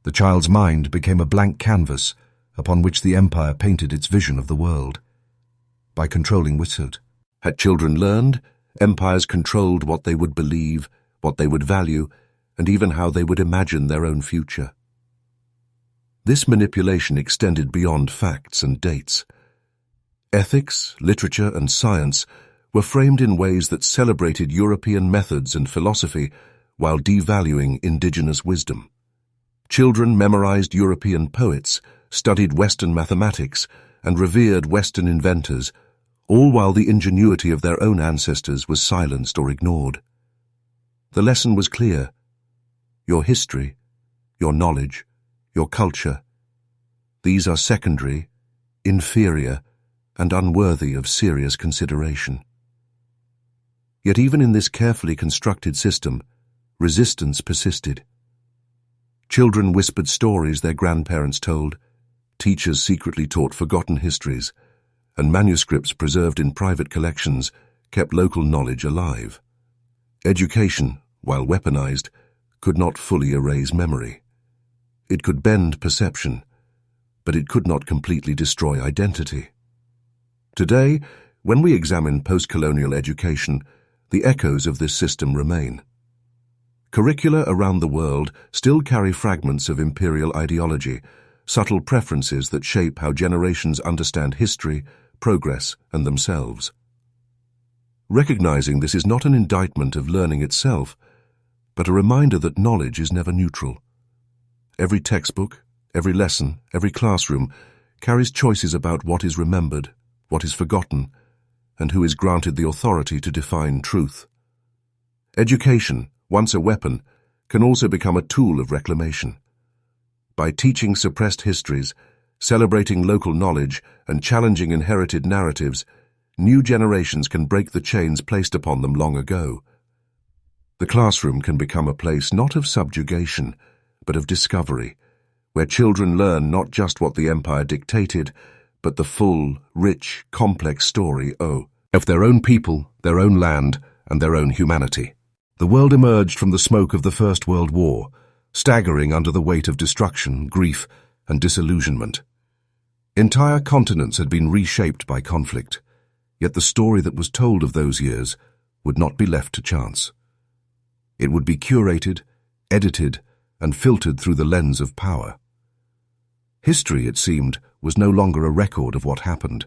The child's mind became a blank canvas upon which the empire painted its vision of the world. By controlling wizard, had children learned, empires controlled what they would believe, what they would value, and even how they would imagine their own future. This manipulation extended beyond facts and dates. Ethics, literature, and science were framed in ways that celebrated European methods and philosophy while devaluing indigenous wisdom. Children memorized European poets, studied Western mathematics, and revered Western inventors, all while the ingenuity of their own ancestors was silenced or ignored. The lesson was clear. Your history, your knowledge, your culture, these are secondary, inferior, and unworthy of serious consideration. Yet even in this carefully constructed system, resistance persisted. Children whispered stories their grandparents told, teachers secretly taught forgotten histories, and manuscripts preserved in private collections kept local knowledge alive. Education, while weaponized, could not fully erase memory. It could bend perception, but it could not completely destroy identity. Today, when we examine post-colonial education, the echoes of this system remain. Curricula around the world still carry fragments of imperial ideology, subtle preferences that shape how generations understand history, progress, and themselves. Recognizing this is not an indictment of learning itself, but a reminder that knowledge is never neutral. Every textbook, every lesson, every classroom carries choices about what is remembered, what is forgotten, and who is granted the authority to define truth. Education, once a weapon, can also become a tool of reclamation. By teaching suppressed histories, celebrating local knowledge, and challenging inherited narratives, new generations can break the chains placed upon them long ago. The classroom can become a place not of subjugation, but of discovery, where children learn not just what the empire dictated, but the full, rich, complex story of their own people, their own land, and their own humanity. The world emerged from the smoke of the First World War, staggering under the weight of destruction, grief, and disillusionment. Entire continents had been reshaped by conflict, yet the story that was told of those years would not be left to chance. It would be curated, edited, and filtered through the lens of power. History, it seemed, was no longer a record of what happened.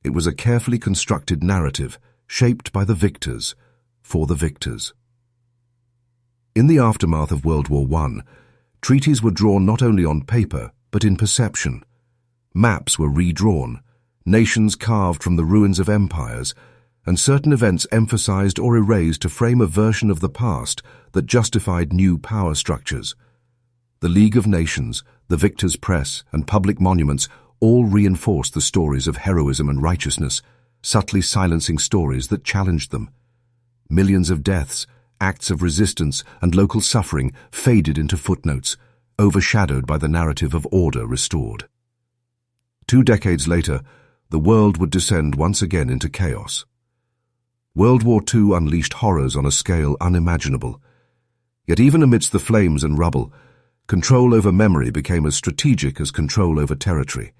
It was a carefully constructed narrative, shaped by the victors, for the victors. In the aftermath of World War I, treaties were drawn not only on paper, but in perception. Maps were redrawn, nations carved from the ruins of empires, and certain events emphasized or erased to frame a version of the past that justified new power structures. The League of Nations, the Victors' Press, and public monuments all reinforced the stories of heroism and righteousness, subtly silencing stories that challenged them. Millions of deaths, acts of resistance, and local suffering faded into footnotes, overshadowed by the narrative of order restored. 2 decades later, the world would descend once again into chaos. World War II unleashed horrors on a scale unimaginable. Yet even amidst the flames and rubble, control over memory became as strategic as control over territory.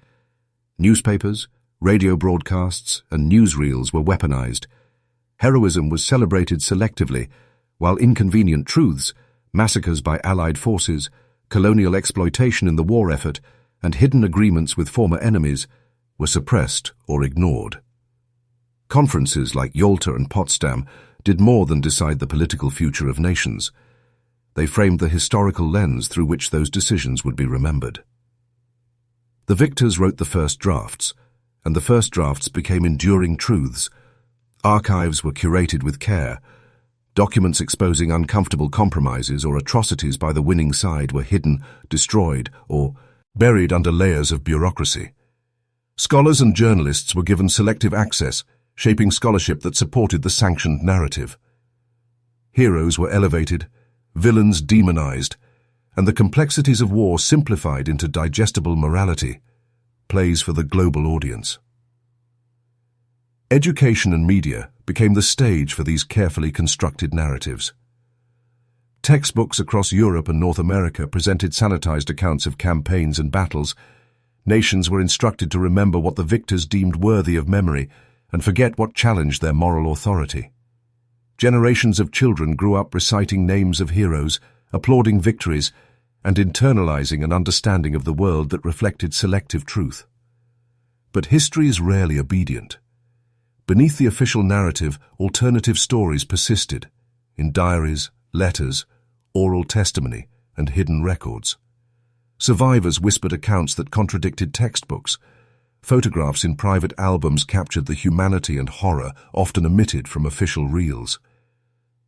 Newspapers, radio broadcasts, and newsreels were weaponized. Heroism was celebrated selectively, while inconvenient truths, massacres by Allied forces, colonial exploitation in the war effort, and hidden agreements with former enemies were suppressed or ignored. Conferences like Yalta and Potsdam did more than decide the political future of nations. They framed the historical lens through which those decisions would be remembered. The victors wrote the first drafts, and the first drafts became enduring truths. Archives were curated with care. Documents exposing uncomfortable compromises or atrocities by the winning side were hidden, destroyed, or buried under layers of bureaucracy. Scholars and journalists were given selective access, shaping scholarship that supported the sanctioned narrative. Heroes were elevated, villains demonized, and the complexities of war simplified into digestible morality, plays for the global audience. Education and media became the stage for these carefully constructed narratives. Textbooks across Europe and North America presented sanitized accounts of campaigns and battles. Nations were instructed to remember what the victors deemed worthy of memory and forget what challenged their moral authority. Generations of children grew up reciting names of heroes, applauding victories, and internalizing an understanding of the world that reflected selective truth. But history is rarely obedient. Beneath the official narrative, alternative stories persisted, in diaries, letters, oral testimony, and hidden records. Survivors whispered accounts that contradicted textbooks. Photographs in private albums captured the humanity and horror often omitted from official reels.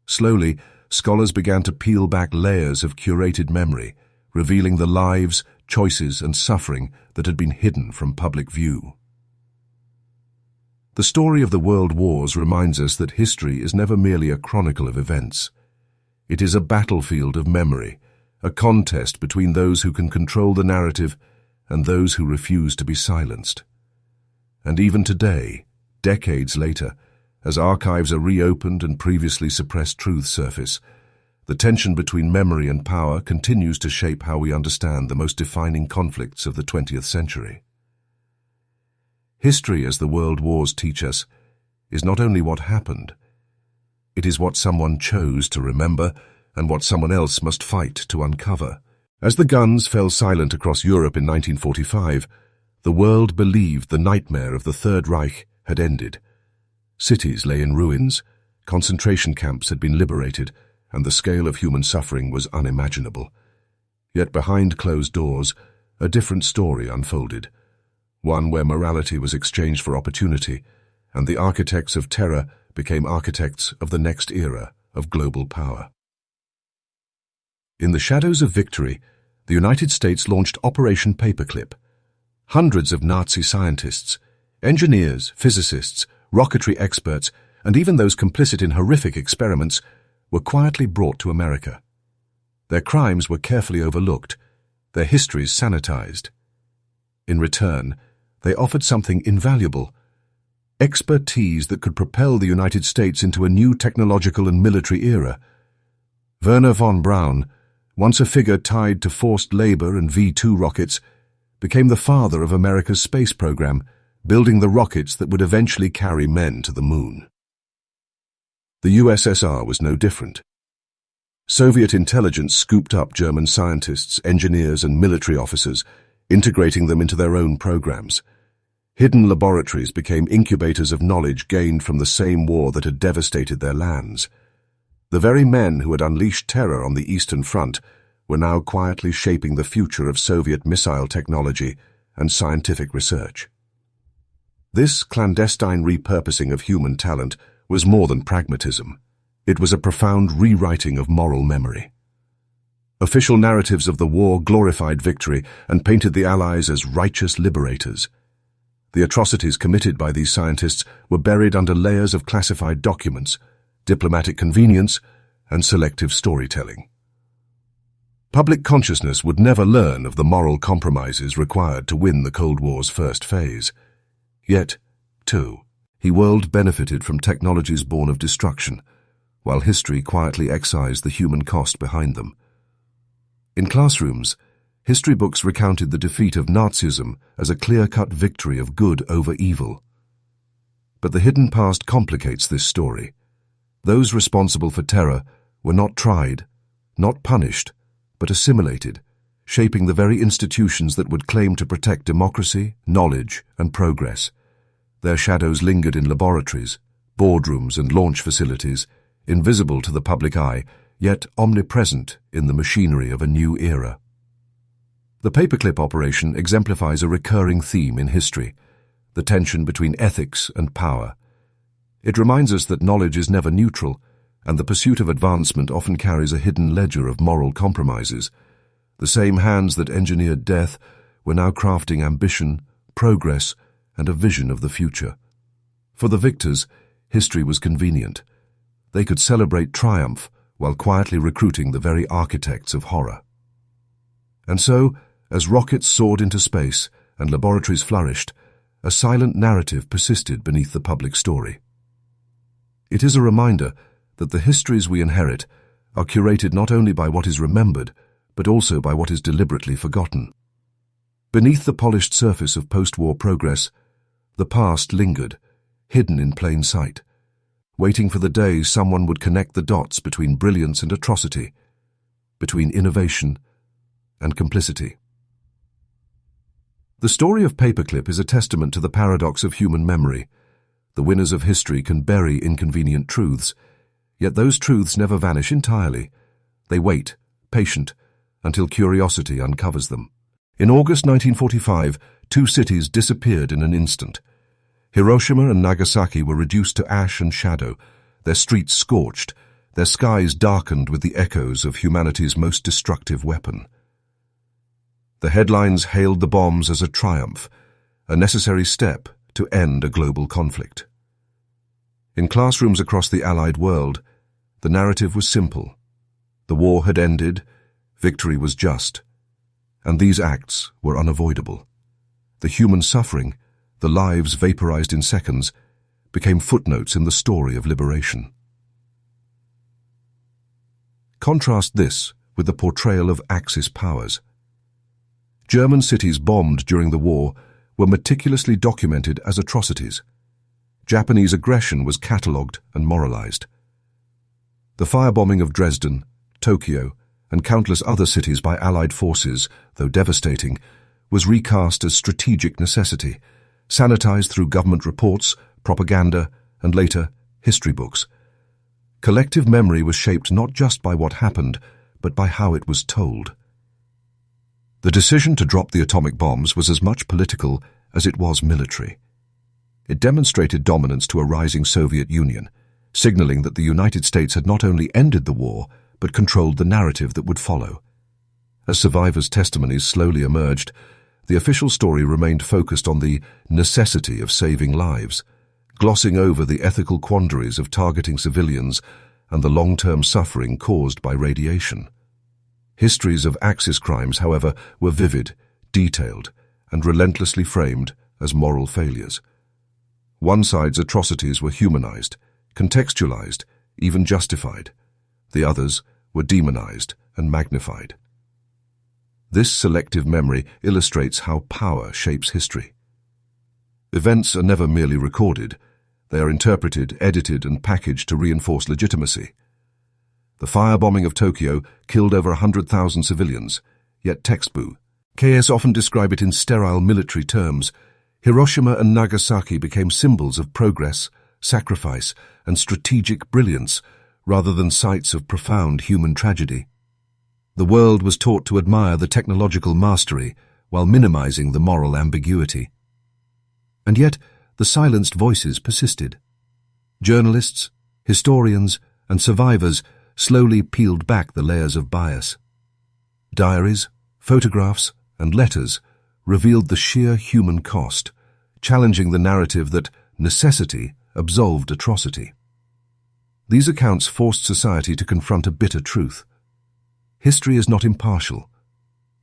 Slowly, scholars began to peel back layers of curated memory, revealing the lives, choices, and suffering that had been hidden from public view. The story of the world wars reminds us that history is never merely a chronicle of events. It is a battlefield of memory, a contest between those who can control the narrative and those who refuse to be silenced. And even today, decades later, as archives are reopened and previously suppressed truths surface, the tension between memory and power continues to shape how we understand the most defining conflicts of the 20th century. History, as the world wars teach us, is not only what happened, it is what someone chose to remember and what someone else must fight to uncover. As the guns fell silent across Europe in 1945, the world believed the nightmare of the Third Reich had ended. Cities lay in ruins, concentration camps had been liberated, and the scale of human suffering was unimaginable. Yet behind closed doors, a different story unfolded, one where morality was exchanged for opportunity, and the architects of terror became architects of the next era of global power. In the shadows of victory, the United States launched Operation Paperclip. Hundreds of Nazi scientists, engineers, physicists, rocketry experts, and even those complicit in horrific experiments were quietly brought to America. Their crimes were carefully overlooked, their histories sanitized. In return, they offered something invaluable: expertise that could propel the United States into a new technological and military era. Werner von Braun, once a figure tied to forced labor and V-2 rockets, became the father of America's space program, building the rockets that would eventually carry men to the moon. The USSR was no different. Soviet intelligence scooped up German scientists, engineers, and military officers, integrating them into their own programs. Hidden laboratories became incubators of knowledge gained from the same war that had devastated their lands. The very men who had unleashed terror on the Eastern Front were now quietly shaping the future of Soviet missile technology and scientific research. This clandestine repurposing of human talent was more than pragmatism. It was a profound rewriting of moral memory. Official narratives of the war glorified victory and painted the Allies as righteous liberators. The atrocities committed by these scientists were buried under layers of classified documents, diplomatic convenience, and selective storytelling. Public consciousness would never learn of the moral compromises required to win the Cold War's first phase. Yet, too, the world benefited from technologies born of destruction, while history quietly excised the human cost behind them. In classrooms, history books recounted the defeat of Nazism as a clear-cut victory of good over evil. But the hidden past complicates this story. Those responsible for terror were not tried, not punished, but assimilated, shaping the very institutions that would claim to protect democracy, knowledge, and progress. Their shadows lingered in laboratories, boardrooms, and launch facilities, invisible to the public eye, yet omnipresent in the machinery of a new era. The paperclip operation exemplifies a recurring theme in history, the tension between ethics and power. It reminds us that knowledge is never neutral, and the pursuit of advancement often carries a hidden ledger of moral compromises. The same hands that engineered death were now crafting ambition, progress, and a vision of the future. For the victors, history was convenient. They could celebrate triumph while quietly recruiting the very architects of horror. And so, as rockets soared into space and laboratories flourished, a silent narrative persisted beneath the public story. It is a reminder that the histories we inherit are curated not only by what is remembered, but also by what is deliberately forgotten. Beneath the polished surface of post-war progress, the past lingered, hidden in plain sight, waiting for the day someone would connect the dots between brilliance and atrocity, between innovation and complicity. The story of Paperclip is a testament to the paradox of human memory. The winners of history can bury inconvenient truths, yet those truths never vanish entirely. They wait, patient, until curiosity uncovers them. In August 1945, two cities disappeared in an instant. Hiroshima and Nagasaki were reduced to ash and shadow, their streets scorched, their skies darkened with the echoes of humanity's most destructive weapon. The headlines hailed the bombs as a triumph, a necessary step to end a global conflict. In classrooms across the Allied world, the narrative was simple. The war had ended, victory was just, and these acts were unavoidable. The human suffering, the lives vaporized in seconds, became footnotes in the story of liberation. Contrast this with the portrayal of Axis powers. German cities bombed during the war were meticulously documented as atrocities. Japanese aggression was catalogued and moralized. The firebombing of Dresden, Tokyo, and countless other cities by Allied forces, though devastating, was recast as strategic necessity, sanitized through government reports, propaganda, and later, history books. Collective memory was shaped not just by what happened, but by how it was told. The decision to drop the atomic bombs was as much political as it was military. It demonstrated dominance to a rising Soviet Union, signaling that the United States had not only ended the war, but controlled the narrative that would follow. As survivors' testimonies slowly emerged, the official story remained focused on the necessity of saving lives, glossing over the ethical quandaries of targeting civilians and the long-term suffering caused by radiation. Histories of Axis crimes, however, were vivid, detailed, and relentlessly framed as moral failures. One side's atrocities were humanized, contextualized, even justified. The others were demonized and magnified. This selective memory illustrates how power shapes history. Events are never merely recorded. They are interpreted, edited, and packaged to reinforce legitimacy. The firebombing of Tokyo killed over 100,000 civilians, yet textbooks often describe it in sterile military terms. Hiroshima and Nagasaki became symbols of progress, sacrifice, and strategic brilliance, rather than sites of profound human tragedy. The world was taught to admire the technological mastery while minimizing the moral ambiguity. And yet, the silenced voices persisted. Journalists, historians, and survivors slowly peeled back the layers of bias. Diaries, photographs, and letters revealed the sheer human cost, challenging the narrative that necessity absolved atrocity. These accounts forced society to confront a bitter truth. History is not impartial.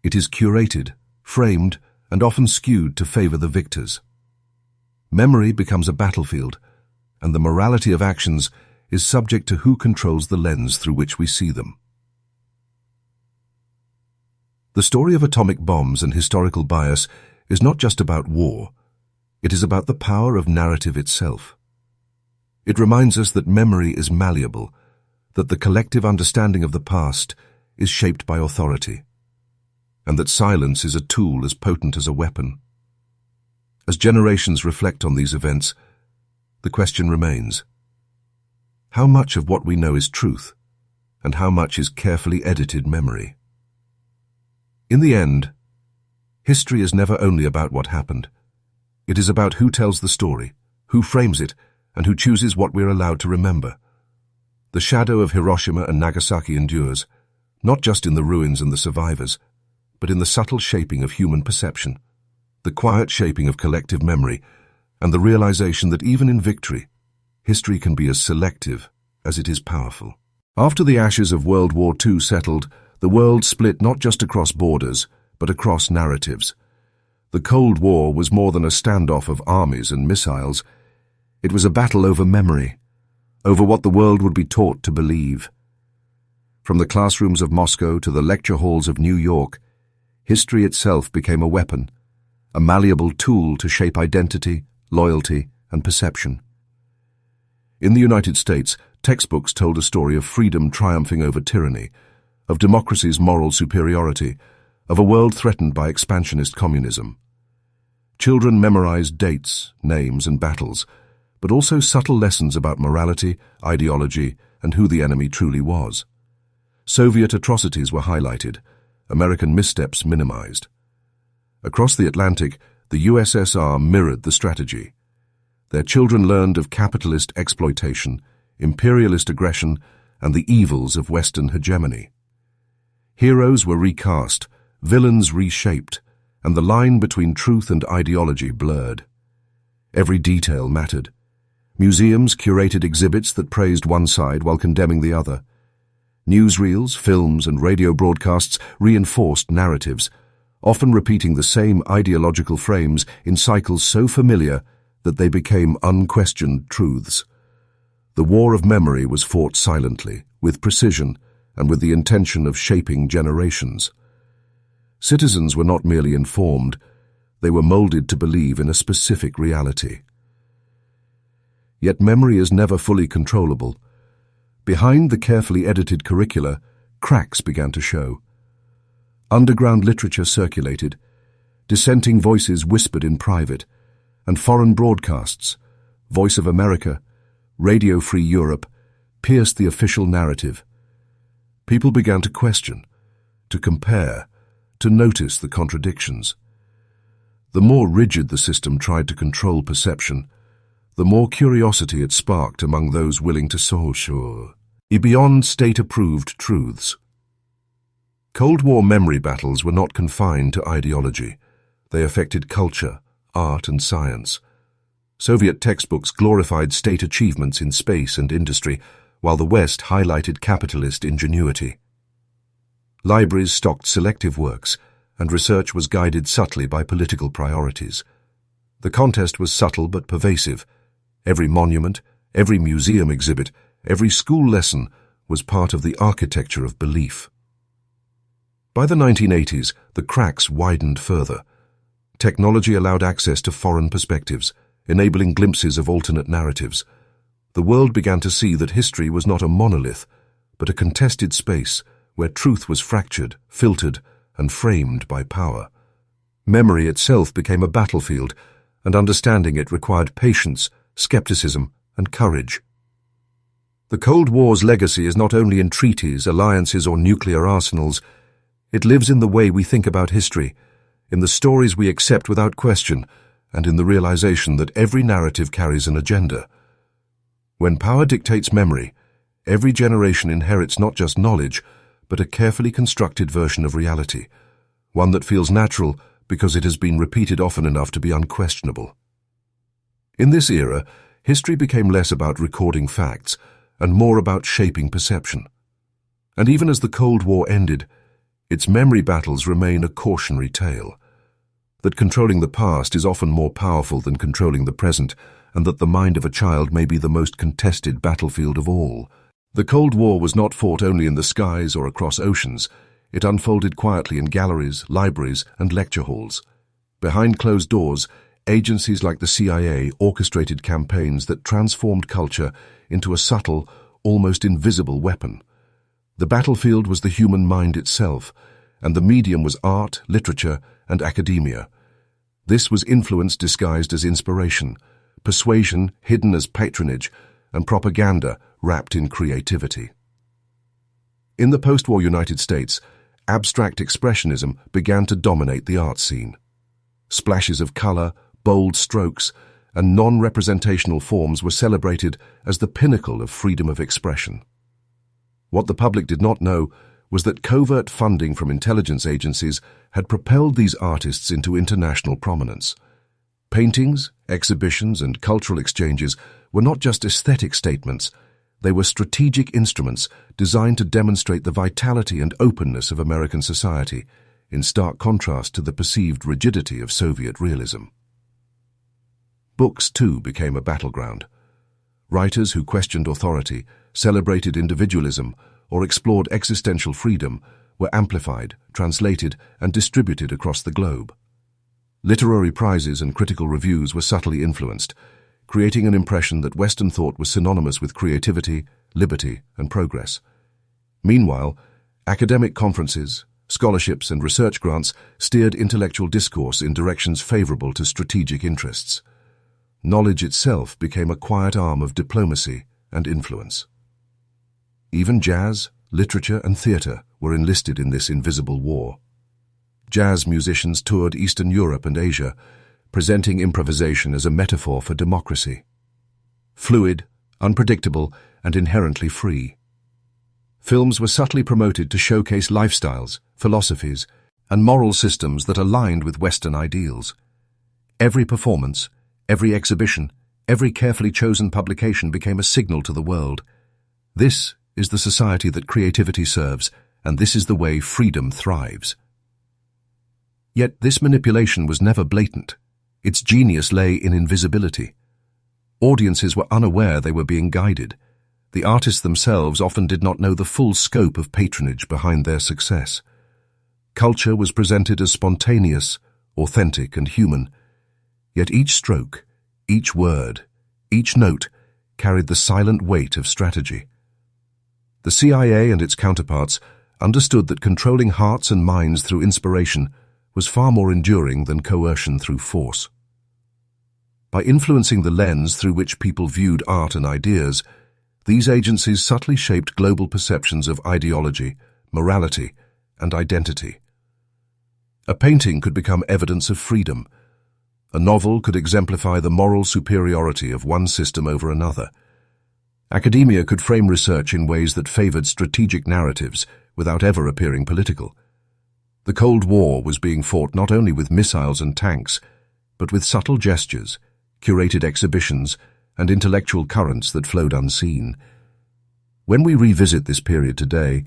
It is curated, framed, and often skewed to favor the victors. Memory becomes a battlefield, and the morality of actions is subject to who controls the lens through which we see them. The story of atomic bombs and historical bias is not just about war. It is about the power of narrative itself. It reminds us that memory is malleable, that the collective understanding of the past is shaped by authority, and that silence is a tool as potent as a weapon. As generations reflect on these events, the question remains: how much of what we know is truth, and how much is carefully edited memory? In the end, history is never only about what happened. It is about who tells the story, who frames it, and who chooses what we're allowed to remember. The shadow of Hiroshima and Nagasaki endures, not just in the ruins and the survivors, but in the subtle shaping of human perception, the quiet shaping of collective memory, and the realization that even in victory, history can be as selective as it is powerful. After the ashes of World War II settled, the world split not just across borders, but across narratives. The Cold War was more than a standoff of armies and missiles. It was a battle over memory, over what the world would be taught to believe. From the classrooms of Moscow to the lecture halls of New York, history itself became a weapon, a malleable tool to shape identity, loyalty, and perception. In the United States, textbooks told a story of freedom triumphing over tyranny, of democracy's moral superiority, of a world threatened by expansionist communism. Children memorized dates, names, and battles, but also subtle lessons about morality, ideology, and who the enemy truly was. Soviet atrocities were highlighted, American missteps minimized. Across the Atlantic, the USSR mirrored the strategy. Their children learned of capitalist exploitation, imperialist aggression, and the evils of Western hegemony. Heroes were recast, villains reshaped, and the line between truth and ideology blurred. Every detail mattered. Museums curated exhibits that praised one side while condemning the other. Newsreels, films, and radio broadcasts reinforced narratives, often repeating the same ideological frames in cycles so familiar that they became unquestioned truths. The war of memory was fought silently, with precision, and with the intention of shaping generations. Citizens were not merely informed, they were molded to believe in a specific reality. Yet memory is never fully controllable. Behind the carefully edited curricula, cracks began to show. Underground literature circulated, dissenting voices whispered in private, and foreign broadcasts, Voice of America, Radio Free Europe, pierced the official narrative. People began to question, to compare, to notice the contradictions. The more rigid the system tried to control perception, the more curiosity it sparked among those willing to search beyond state-approved truths. Cold War memory battles were not confined to ideology. They affected culture, art, and science. Soviet textbooks glorified state achievements in space and industry, while the West highlighted capitalist ingenuity. Libraries stocked selective works, and research was guided subtly by political priorities. The contest was subtle but pervasive. Every monument, every museum exhibit, every school lesson was part of the architecture of belief. By the 1980s, the cracks widened further. Technology allowed access to foreign perspectives, enabling glimpses of alternate narratives. The world began to see that history was not a monolith, but a contested space where truth was fractured, filtered, and framed by power. Memory itself became a battlefield, and understanding it required patience, skepticism, and courage. The Cold War's legacy is not only in treaties, alliances, or nuclear arsenals. It lives in the way we think about history, in the stories we accept without question, and in the realization that every narrative carries an agenda. When power dictates memory, every generation inherits not just knowledge, but a carefully constructed version of reality, one that feels natural because it has been repeated often enough to be unquestionable. In this era, history became less about recording facts and more about shaping perception. And even as the Cold War ended, its memory battles remain a cautionary tale. That controlling the past is often more powerful than controlling the present, and that the mind of a child may be the most contested battlefield of all. The Cold War was not fought only in the skies or across oceans. It unfolded quietly in galleries, libraries, and lecture halls. Behind closed doors, agencies like the CIA orchestrated campaigns that transformed culture into a subtle, almost invisible weapon. The battlefield was the human mind itself, and the medium was art, literature, and academia. This was influence disguised as inspiration, persuasion hidden as patronage, and propaganda wrapped in creativity. In the post-war United States, abstract expressionism began to dominate the art scene. Splashes of color, bold strokes, and non-representational forms were celebrated as the pinnacle of freedom of expression. What the public did not know was that covert funding from intelligence agencies had propelled these artists into international prominence. Paintings, exhibitions, and cultural exchanges were not just aesthetic statements. They were strategic instruments designed to demonstrate the vitality and openness of American society, in stark contrast to the perceived rigidity of Soviet realism. Books, too, became a battleground. Writers who questioned authority, celebrated individualism, or explored existential freedom were amplified, translated, and distributed across the globe. Literary prizes and critical reviews were subtly influenced, creating an impression that Western thought was synonymous with creativity, liberty, and progress. Meanwhile, academic conferences, scholarships, and research grants steered intellectual discourse in directions favorable to strategic interests. Knowledge itself became a quiet arm of diplomacy and influence. Even jazz, literature, and theater were enlisted in this invisible war. Jazz musicians toured Eastern Europe and Asia, presenting improvisation as a metaphor for democracy. Fluid, unpredictable, and inherently free. Films were subtly promoted to showcase lifestyles, philosophies, and moral systems that aligned with Western ideals. Every performance, every exhibition, every carefully chosen publication became a signal to the world. This is the society that creativity serves, and this is the way freedom thrives. Yet this manipulation was never blatant. Its genius lay in invisibility. Audiences were unaware they were being guided. The artists themselves often did not know the full scope of patronage behind their success. Culture was presented as spontaneous, authentic, and human. Yet each stroke, each word, each note carried the silent weight of strategy. The CIA and its counterparts understood that controlling hearts and minds through inspiration was far more enduring than coercion through force. By influencing the lens through which people viewed art and ideas, these agencies subtly shaped global perceptions of ideology, morality, and identity. A painting could become evidence of freedom. A novel could exemplify the moral superiority of one system over another. Academia could frame research in ways that favored strategic narratives without ever appearing political. The Cold War was being fought not only with missiles and tanks, but with subtle gestures, curated exhibitions, and intellectual currents that flowed unseen. When we revisit this period today,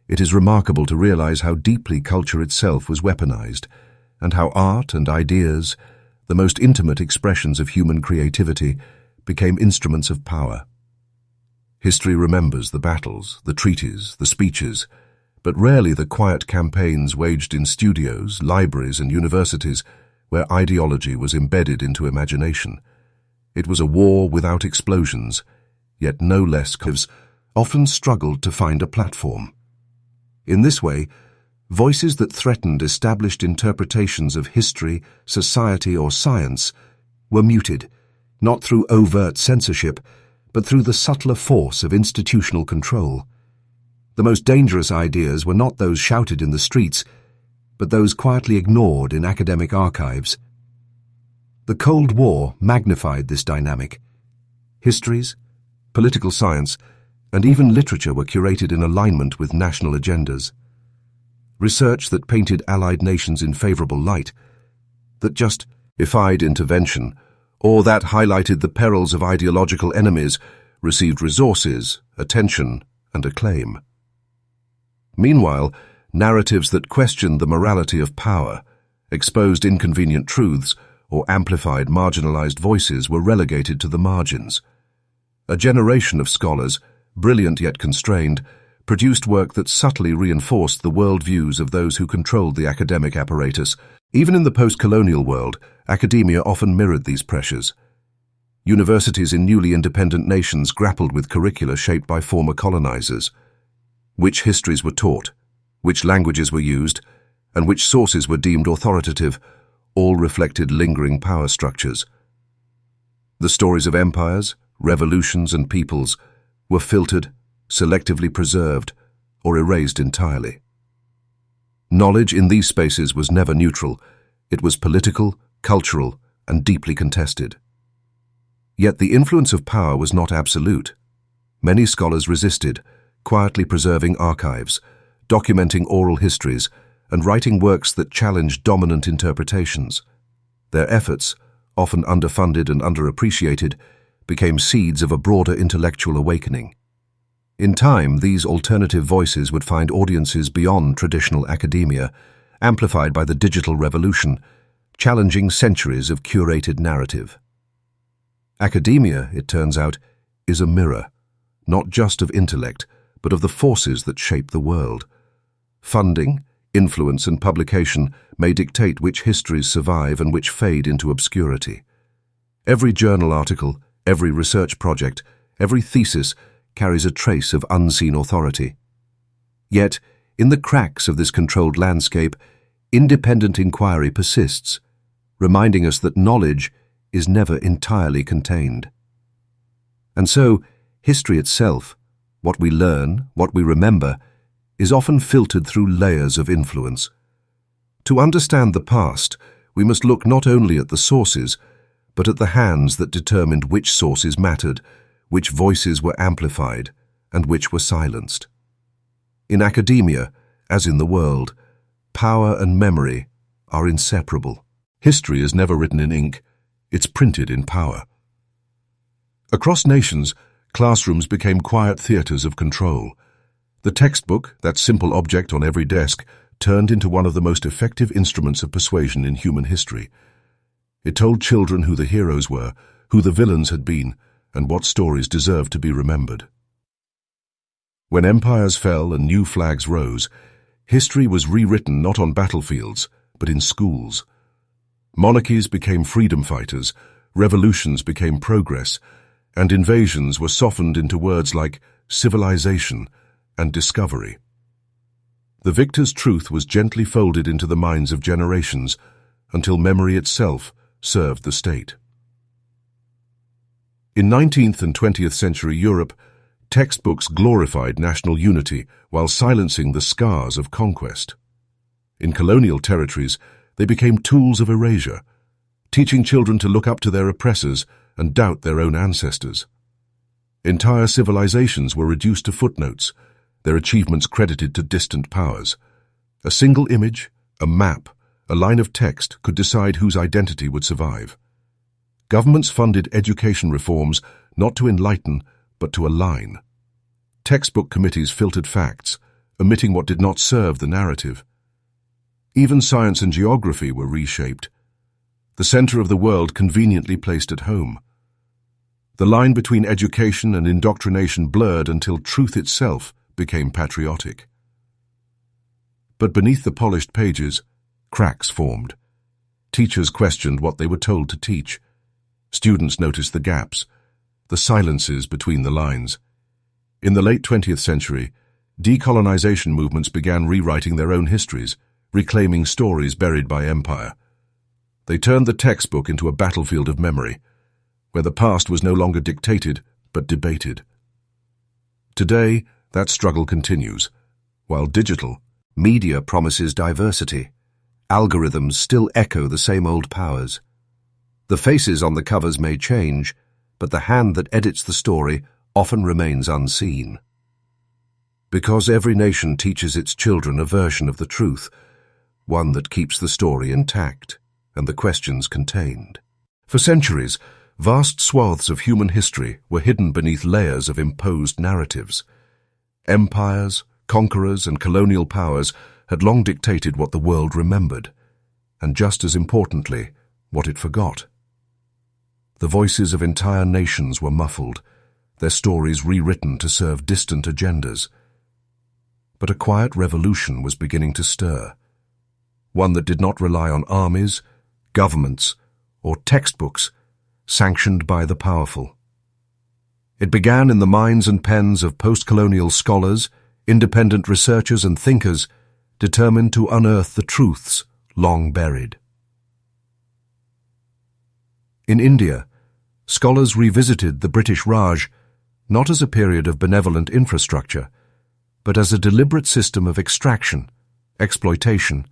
it is remarkable to realize how deeply culture itself was weaponized, and how art and ideas, the most intimate expressions of human creativity, became instruments of power. History remembers the battles, the treaties, the speeches, but rarely the quiet campaigns waged in studios, libraries, and universities where ideology was embedded into imagination. It was a war without explosions, yet no less often struggled to find a platform. In this way, voices that threatened established interpretations of history, society, or science were muted, not through overt censorship, but through the subtler force of institutional control. The most dangerous ideas were not those shouted in the streets, but those quietly ignored in academic archives. The Cold War magnified this dynamic. Histories, political science, and even literature were curated in alignment with national agendas. Research that painted allied nations in favorable light, that justified intervention, or that highlighted the perils of ideological enemies, received resources, attention, and acclaim. Meanwhile, narratives that questioned the morality of power, exposed inconvenient truths, or amplified marginalized voices were relegated to the margins. A generation of scholars, brilliant yet constrained, produced work that subtly reinforced the worldviews of those who controlled the academic apparatus. Even in the post-colonial world, academia often mirrored these pressures. Universities in newly independent nations grappled with curricula shaped by former colonizers. Which histories were taught, which languages were used, and which sources were deemed authoritative, all reflected lingering power structures. The stories of empires, revolutions, and peoples were filtered, selectively preserved, or erased entirely. Knowledge in these spaces was never neutral. It was political, cultural, and deeply contested. Yet the influence of power was not absolute. Many scholars resisted, quietly preserving archives, documenting oral histories, and writing works that challenged dominant interpretations. Their efforts, often underfunded and underappreciated, became seeds of a broader intellectual awakening. In time, these alternative voices would find audiences beyond traditional academia, amplified by the digital revolution, challenging centuries of curated narrative. Academia, it turns out, is a mirror, not just of intellect, but of the forces that shape the world. Funding, influence, and publication may dictate which histories survive and which fade into obscurity. Every journal article, every research project, every thesis carries a trace of unseen authority. Yet, in the cracks of this controlled landscape, independent inquiry persists, reminding us that knowledge is never entirely contained. And so, history itself, what we learn, what we remember, is often filtered through layers of influence. To understand the past, we must look not only at the sources, but at the hands that determined which sources mattered, which voices were amplified, and which were silenced. In academia, as in the world, power and memory are inseparable. History is never written in ink, it's printed in power. Across nations, classrooms became quiet theaters of control. The textbook, that simple object on every desk, turned into one of the most effective instruments of persuasion in human history. It told children who the heroes were, who the villains had been, and what stories deserved to be remembered. When empires fell and new flags rose, history was rewritten not on battlefields, but in schools. Monarchies became freedom fighters, revolutions became progress, and invasions were softened into words like civilization and discovery. The victor's truth was gently folded into the minds of generations until memory itself served the state. In 19th and 20th century Europe, textbooks glorified national unity while silencing the scars of conquest. In colonial territories, they became tools of erasure, teaching children to look up to their oppressors and doubt their own ancestors. Entire civilizations were reduced to footnotes, their achievements credited to distant powers. A single image, a map, a line of text could decide whose identity would survive. Governments funded education reforms not to enlighten, but to align. Textbook committees filtered facts, omitting what did not serve the narrative. Even science and geography were reshaped. The center of the world conveniently placed at home. The line between education and indoctrination blurred until truth itself became patriotic. But beneath the polished pages, cracks formed. Teachers questioned what they were told to teach. Students noticed the gaps, the silences between the lines. In the late 20th century, decolonization movements began rewriting their own histories, reclaiming stories buried by empire. They turned the textbook into a battlefield of memory, where the past was no longer dictated but debated. Today, that struggle continues. While digital media promises diversity, algorithms still echo the same old powers. The faces on the covers may change, but the hand that edits the story often remains unseen. Because every nation teaches its children a version of the truth, one that keeps the story intact and the questions contained. For centuries, vast swaths of human history were hidden beneath layers of imposed narratives. Empires, conquerors, and colonial powers had long dictated what the world remembered, and just as importantly, what it forgot. The voices of entire nations were muffled, their stories rewritten to serve distant agendas. But a quiet revolution was beginning to stir, one that did not rely on armies, governments, or textbooks sanctioned by the powerful. It began in the minds and pens of postcolonial scholars, independent researchers and thinkers determined to unearth the truths long buried. In India, scholars revisited the British Raj not as a period of benevolent infrastructure, but as a deliberate system of extraction, exploitation,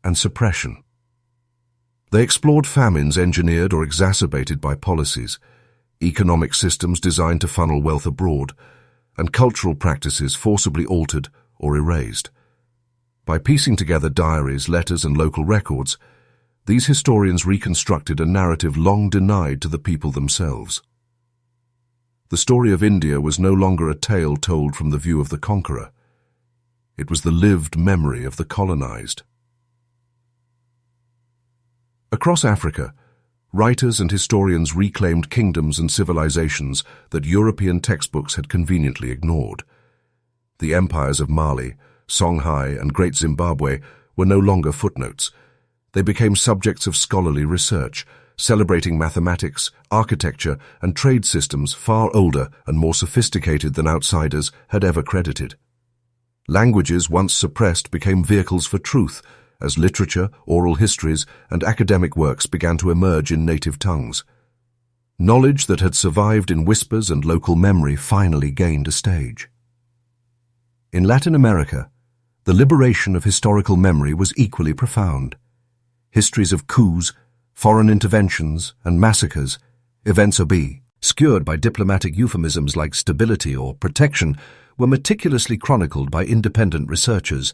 and suppression. They explored famines engineered or exacerbated by policies, economic systems designed to funnel wealth abroad, and cultural practices forcibly altered or erased. By piecing together diaries, letters, and local records, these historians reconstructed a narrative long denied to the people themselves. The story of India was no longer a tale told from the view of the conqueror. It was the lived memory of the colonized. Across Africa, writers and historians reclaimed kingdoms and civilizations that European textbooks had conveniently ignored. The empires of Mali, Songhai, and Great Zimbabwe were no longer footnotes. They became subjects of scholarly research, celebrating mathematics, architecture, and trade systems far older and more sophisticated than outsiders had ever credited. Languages once suppressed became vehicles for truth, as literature, oral histories, and academic works began to emerge in native tongues. Knowledge that had survived in whispers and local memory finally gained a stage. In Latin America, the liberation of historical memory was equally profound. Histories of coups, foreign interventions, and massacres, events obscured by diplomatic euphemisms like stability or protection, were meticulously chronicled by independent researchers.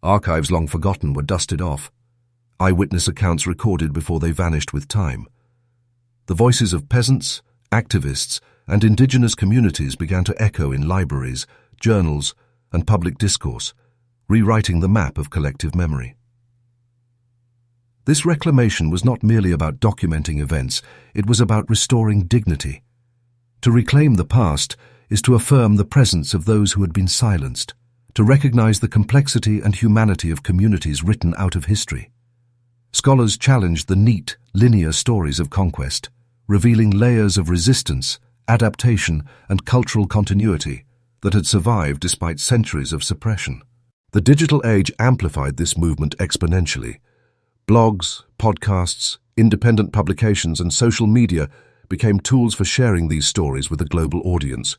Archives long forgotten were dusted off, eyewitness accounts recorded before they vanished with time. The voices of peasants, activists, and indigenous communities began to echo in libraries, journals, and public discourse, rewriting the map of collective memory. This reclamation was not merely about documenting events, it was about restoring dignity. To reclaim the past is to affirm the presence of those who had been silenced, to recognize the complexity and humanity of communities written out of history. Scholars challenged the neat, linear stories of conquest, revealing layers of resistance, adaptation, and cultural continuity that had survived despite centuries of suppression. The digital age amplified this movement exponentially. Blogs, podcasts, independent publications, and social media became tools for sharing these stories with a global audience.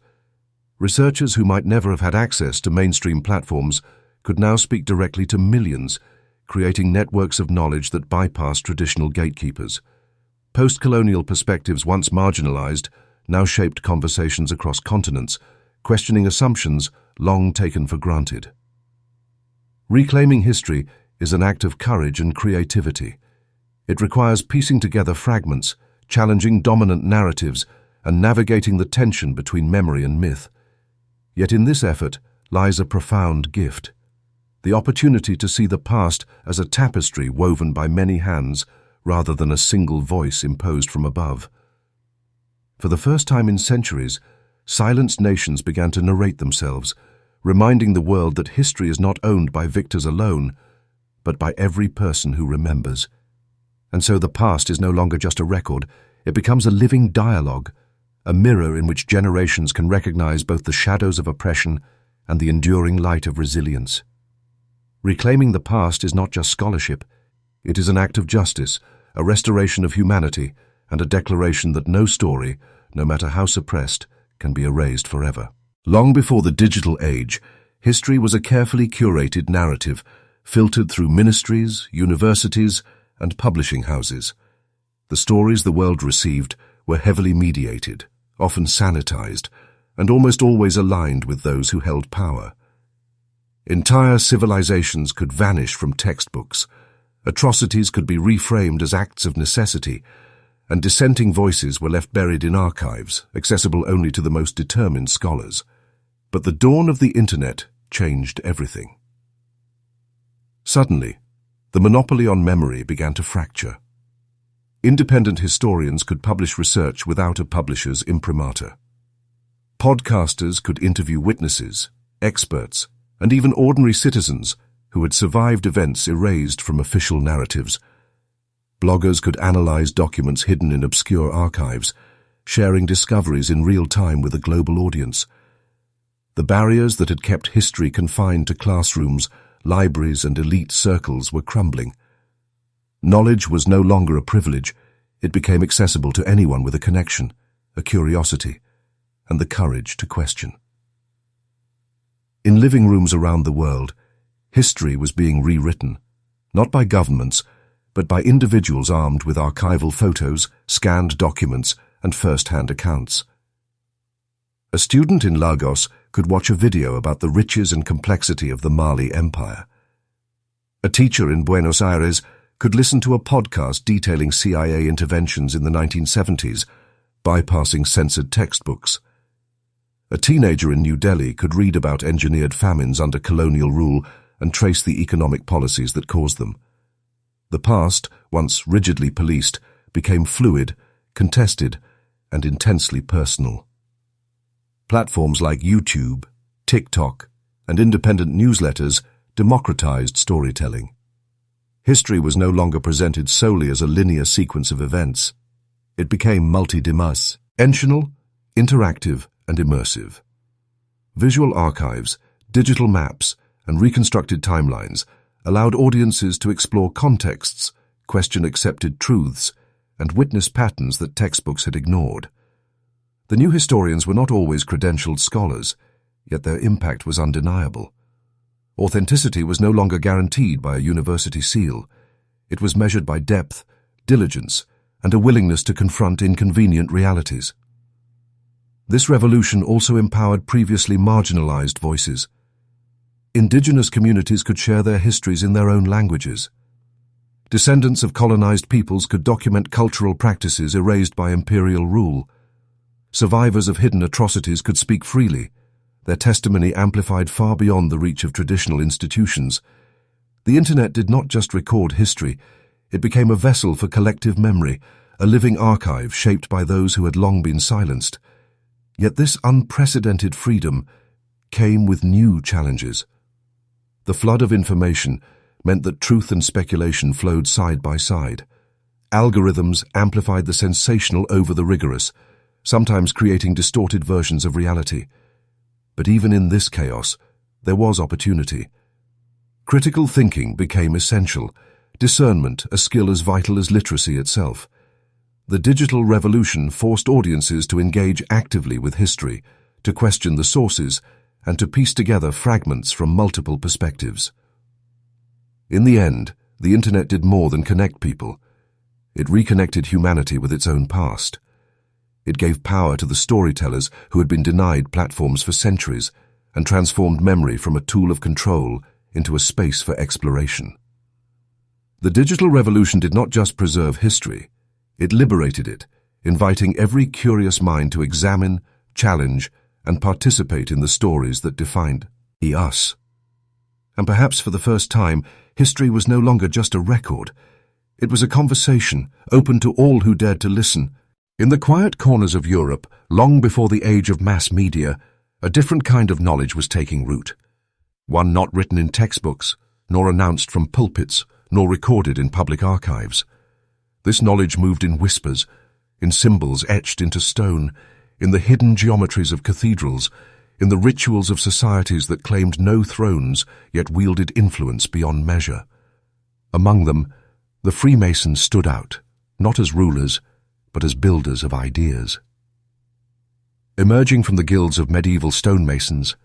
Researchers who might never have had access to mainstream platforms could now speak directly to millions, creating networks of knowledge that bypassed traditional gatekeepers. Postcolonial perspectives once marginalized now shaped conversations across continents, questioning assumptions long taken for granted. Reclaiming history is an act of courage and creativity. It requires piecing together fragments, challenging dominant narratives, and navigating the tension between memory and myth. Yet in this effort lies a profound gift, the opportunity to see the past as a tapestry woven by many hands rather than a single voice imposed from above. For the first time in centuries, silenced nations began to narrate themselves, reminding the world that history is not owned by victors alone, but by every person who remembers. And so the past is no longer just a record, it becomes a living dialogue, a mirror in which generations can recognize both the shadows of oppression and the enduring light of resilience. Reclaiming the past is not just scholarship, it is an act of justice, a restoration of humanity, and a declaration that no story, no matter how suppressed, can be erased forever. Long before the digital age, history was a carefully curated narrative, filtered through ministries, universities, and publishing houses. The stories the world received were heavily mediated, often sanitized, and almost always aligned with those who held power. Entire civilizations could vanish from textbooks, atrocities could be reframed as acts of necessity, and dissenting voices were left buried in archives, accessible only to the most determined scholars. But the dawn of the Internet changed everything. Suddenly, the monopoly on memory began to fracture. Independent historians could publish research without a publisher's imprimatur. Podcasters could interview witnesses, experts, and even ordinary citizens who had survived events erased from official narratives. Bloggers could analyze documents hidden in obscure archives, sharing discoveries in real time with a global audience. The barriers that had kept history confined to classrooms, libraries, and elite circles were crumbling. Knowledge was no longer a privilege. It became accessible to anyone with a connection, a curiosity, and the courage to question. In living rooms around the world, history was being rewritten, not by governments, but by individuals armed with archival photos, scanned documents, and first-hand accounts. A student in Lagos could watch a video about the riches and complexity of the Mali Empire. A teacher in Buenos Aires could listen to a podcast detailing CIA interventions in the 1970s, bypassing censored textbooks. A teenager in New Delhi could read about engineered famines under colonial rule and trace the economic policies that caused them. The past, once rigidly policed, became fluid, contested, and intensely personal. Platforms like YouTube, TikTok, and independent newsletters democratized storytelling. History was no longer presented solely as a linear sequence of events. It became multidimensional, interactive, and immersive. Visual archives, digital maps, and reconstructed timelines allowed audiences to explore contexts, question accepted truths, and witness patterns that textbooks had ignored. The new historians were not always credentialed scholars, yet their impact was undeniable. Authenticity was no longer guaranteed by a university seal. It was measured by depth, diligence, and a willingness to confront inconvenient realities. This revolution also empowered previously marginalized voices. Indigenous communities could share their histories in their own languages. Descendants of colonized peoples could document cultural practices erased by imperial rule. Survivors of hidden atrocities could speak freely, their testimony amplified far beyond the reach of traditional institutions. The Internet did not just record history, it became a vessel for collective memory, a living archive shaped by those who had long been silenced. Yet this unprecedented freedom came with new challenges. The flood of information meant that truth and speculation flowed side by side. Algorithms amplified the sensational over the rigorous, sometimes creating distorted versions of reality. But even in this chaos, there was opportunity. Critical thinking became essential, discernment a skill as vital as literacy itself. The digital revolution forced audiences to engage actively with history, to question the sources, and to piece together fragments from multiple perspectives. In the end, the Internet did more than connect people. It reconnected humanity with its own past. It gave power to the storytellers who had been denied platforms for centuries and transformed memory from a tool of control into a space for exploration. The digital revolution did not just preserve history, it liberated it, inviting every curious mind to examine, challenge, and participate in the stories that defined us. And perhaps for the first time, history was no longer just a record. It was a conversation, open to all who dared to listen. In the quiet corners of Europe, long before the age of mass media, a different kind of knowledge was taking root. One not written in textbooks, nor announced from pulpits, nor recorded in public archives. This knowledge moved in whispers, in symbols etched into stone, in the hidden geometries of cathedrals, in the rituals of societies that claimed no thrones, yet wielded influence beyond measure. Among them, The Freemasons stood out, not as rulers, but as builders of ideas. Emerging from the guilds of medieval stonemasons,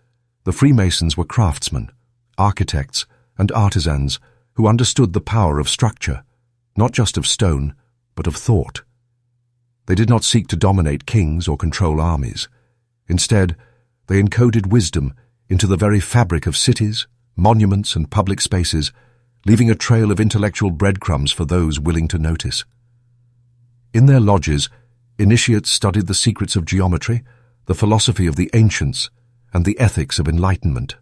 the Freemasons were craftsmen, architects, and artisans who understood the power of structure, not just of stone, but of thought. They did not seek to dominate kings or control armies. Instead, they encoded wisdom into the very fabric of cities, monuments, and public spaces, leaving a trail of intellectual breadcrumbs for those willing to notice. In their lodges, initiates studied the secrets of geometry, the philosophy of the ancients, and the ethics of enlightenment.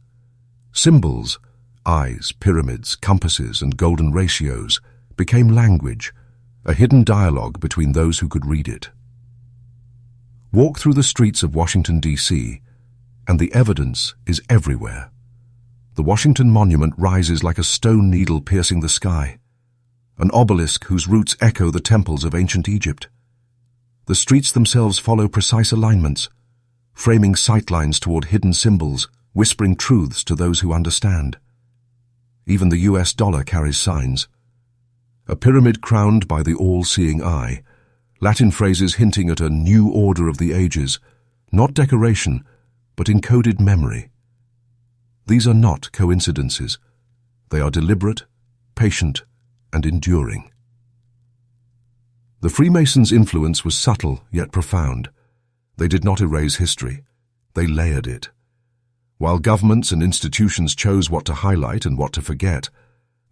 Symbols, eyes, pyramids, compasses, and golden ratios, became language, a hidden dialogue between those who could read it. Walk through the streets of Washington, D.C., and the evidence is everywhere. The Washington Monument rises like a stone needle piercing the sky, an obelisk whose roots echo the temples of ancient Egypt. The streets themselves follow precise alignments, framing sightlines toward hidden symbols, whispering truths to those who understand. Even the US dollar carries signs. A pyramid crowned by the all-seeing eye, Latin phrases hinting at a new order of the ages, not decoration, but encoded memory. These are not coincidences. They are deliberate, patient, and enduring. The Freemasons' influence was subtle yet profound. They did not erase history. They layered it. While governments and institutions chose what to highlight and what to forget,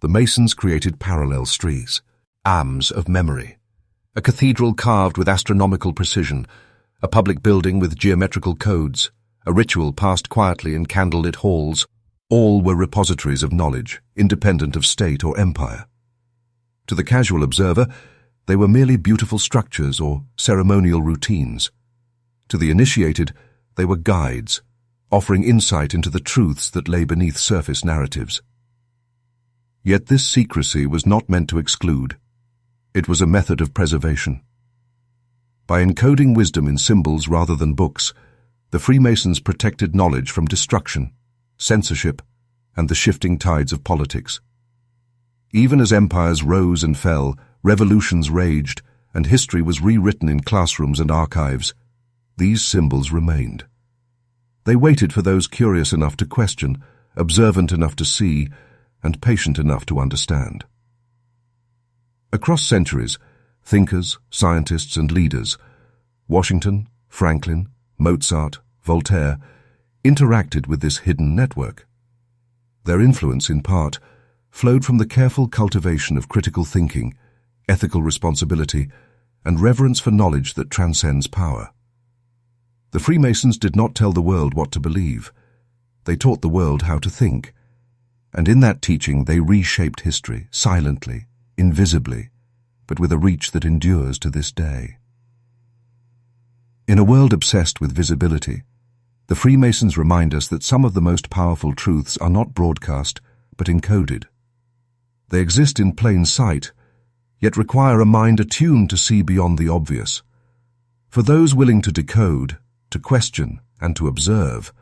the Masons created parallel streets, arms of memory. A cathedral carved with astronomical precision, a public building with geometrical codes, a ritual passed quietly in candlelit halls, all were repositories of knowledge, independent of state or empire. To the casual observer, they were merely beautiful structures or ceremonial routines. To the initiated, they were guides, offering insight into the truths that lay beneath surface narratives. Yet this secrecy was not meant to exclude. It was a method of preservation. By encoding wisdom in symbols rather than books, the Freemasons protected knowledge from destruction, censorship, and the shifting tides of politics. Even as empires rose and fell, revolutions raged, and history was rewritten in classrooms and archives, these symbols remained. They waited for those curious enough to question, observant enough to see, and patient enough to understand. Across centuries, thinkers, scientists, and leaders, Washington, Franklin, Mozart, Voltaire, interacted with this hidden network. Their influence, in part, flowed from the careful cultivation of critical thinking, ethical responsibility, and reverence for knowledge that transcends power. The Freemasons did not tell the world what to believe. They taught the world how to think. And in that teaching they reshaped history, silently, invisibly, but with a reach that endures to this day. In a world obsessed with visibility, the Freemasons remind us that some of the most powerful truths are not broadcast, but encoded. They exist in plain sight, yet require a mind attuned to see beyond the obvious. For those willing to decode, to question, and to observe,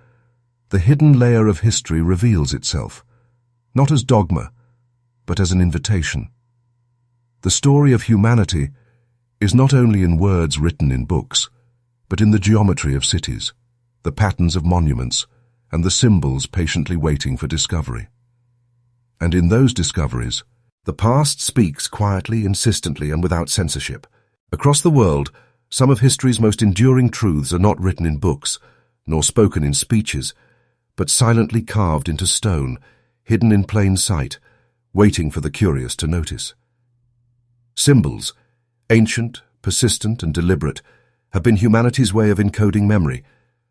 the hidden layer of history reveals itself, not as dogma, but as an invitation. The story of humanity is not only in words written in books, but in the geometry of cities, the patterns of monuments, and the symbols patiently waiting for discovery. And in those discoveries, the past speaks quietly, insistently, and without censorship. Across the world, some of history's most enduring truths are not written in books, nor spoken in speeches, but silently carved into stone, hidden in plain sight, waiting for the curious to notice. Symbols, ancient, persistent, and deliberate, have been humanity's way of encoding memory,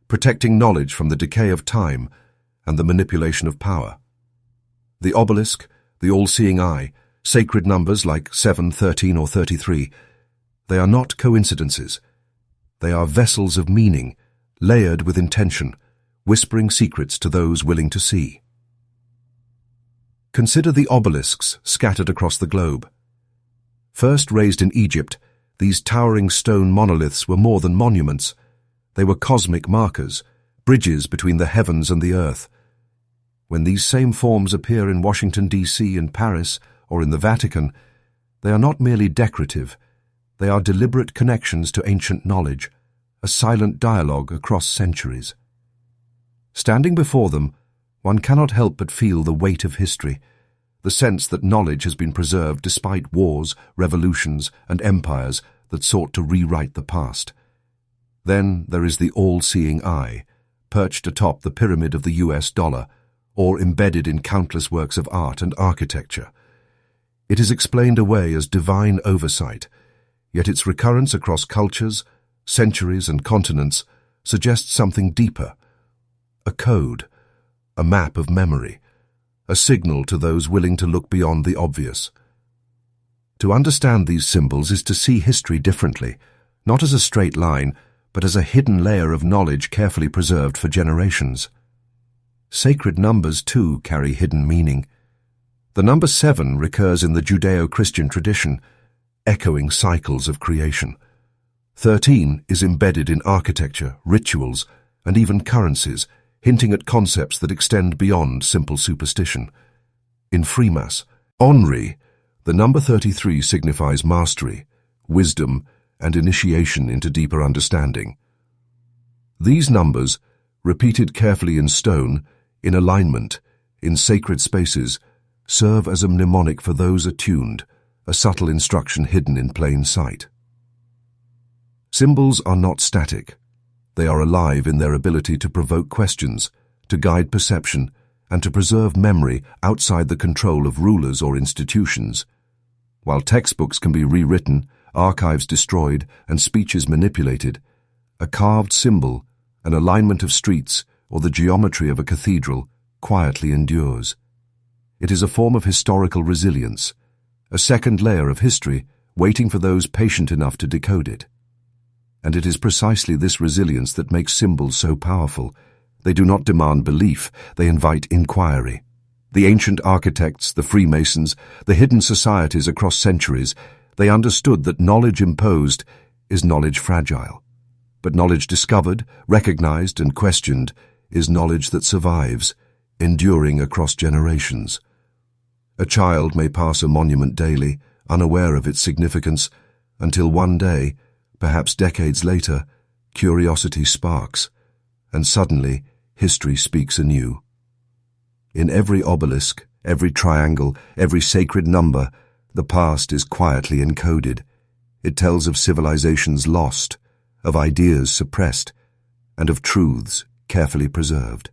protecting knowledge from the decay of time and the manipulation of power. The obelisk, the all-seeing eye, sacred numbers like 7, 13, or 33, they are not coincidences. They are vessels of meaning, layered with intention, whispering secrets to those willing to see. Consider the obelisks scattered across the globe. First raised in Egypt, these towering stone monoliths were more than monuments. They were cosmic markers, bridges between the heavens and the earth. When these same forms appear in Washington, D.C., and Paris, or in the Vatican, They are not merely decorative, they are deliberate connections to ancient knowledge, a silent dialogue across centuries. Standing before them, one cannot help but feel the weight of history, the sense that knowledge has been preserved despite wars, revolutions, and empires that sought to rewrite the past. Then there is the all-seeing eye, perched atop the pyramid of the US dollar, or embedded in countless works of art and architecture. It is explained away as divine oversight, yet its recurrence across cultures, centuries, and continents suggests something deeper. A code, a map of memory, a signal to those willing to look beyond the obvious. To understand these symbols is to see history differently, not as a straight line, but as a hidden layer of knowledge carefully preserved for generations. Sacred numbers, too, carry hidden meaning. The number 7 recurs in the Judeo-Christian tradition, echoing cycles of creation. 13 is embedded in architecture, rituals, and even currencies, hinting at concepts that extend beyond simple superstition. In Freemasons, Henri, the number 33 signifies mastery, wisdom, and initiation into deeper understanding. These numbers, repeated carefully in stone, in alignment, in sacred spaces, serve as a mnemonic for those attuned, a subtle instruction hidden in plain sight. Symbols are not static. They are alive in their ability to provoke questions, to guide perception, and to preserve memory outside the control of rulers or institutions. While textbooks can be rewritten, archives destroyed, and speeches manipulated, a carved symbol, an alignment of streets, or the geometry of a cathedral quietly endures. It is a form of historical resilience, a second layer of history waiting for those patient enough to decode it. And it is precisely this resilience that makes symbols so powerful. They do not demand belief, they invite inquiry. The ancient architects, the Freemasons, the hidden societies across centuries, they understood that knowledge imposed is knowledge fragile. But knowledge discovered, recognized, and questioned is knowledge that survives, enduring across generations. A child may pass a monument daily, unaware of its significance, until one day, perhaps decades later, curiosity sparks, and suddenly history speaks anew. In every obelisk, every triangle, every sacred number, the past is quietly encoded. It tells of civilizations lost, of ideas suppressed, and of truths carefully preserved.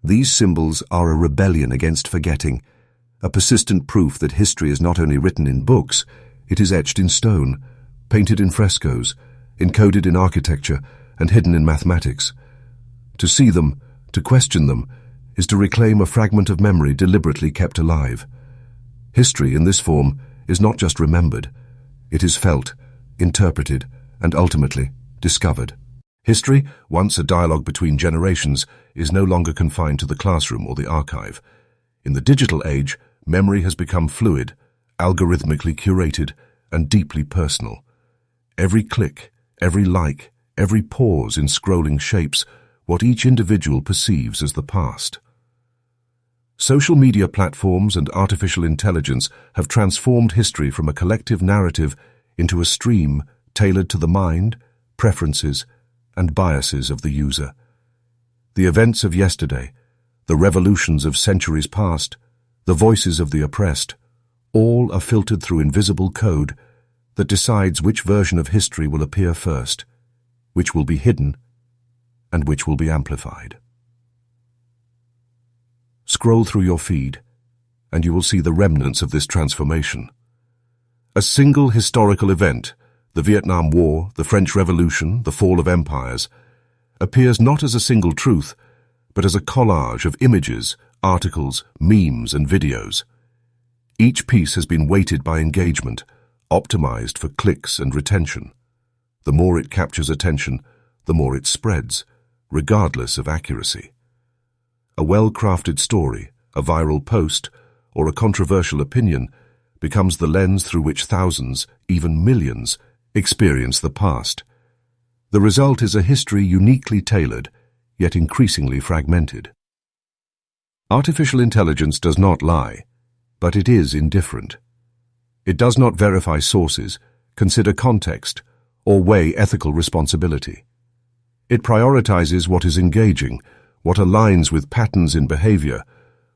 These symbols are a rebellion against forgetting, a persistent proof that history is not only written in books, it is etched in stone, painted in frescoes, encoded in architecture, and hidden in mathematics. To see them, to question them, is to reclaim a fragment of memory deliberately kept alive. History in this form is not just remembered, it is felt, interpreted, and ultimately discovered. History, once a dialogue between generations, is no longer confined to the classroom or the archive. In the digital age, memory has become fluid, algorithmically curated, and deeply personal. Every click, every like, every pause in scrolling shapes what each individual perceives as the past. Social media platforms and artificial intelligence have transformed history from a collective narrative into a stream tailored to the mind, preferences, and biases of the user. The events of yesterday, the revolutions of centuries past, the voices of the oppressed, all are filtered through invisible code that decides which version of history will appear first, which will be hidden, and which will be amplified. Scroll through your feed, and you will see the remnants of this transformation. A single historical event, the Vietnam War, the French Revolution, the fall of empires, appears not as a single truth, but as a collage of images, articles, memes, and videos. Each piece has been weighted by engagement, optimized for clicks and retention. The more it captures attention, the more it spreads, regardless of accuracy. A well-crafted story, a viral post, or a controversial opinion becomes the lens through which thousands, even millions, experience the past. The result is a history uniquely tailored, yet increasingly fragmented. Artificial intelligence does not lie, but it is indifferent. It does not verify sources, consider context, or weigh ethical responsibility. It prioritizes what is engaging, what aligns with patterns in behavior,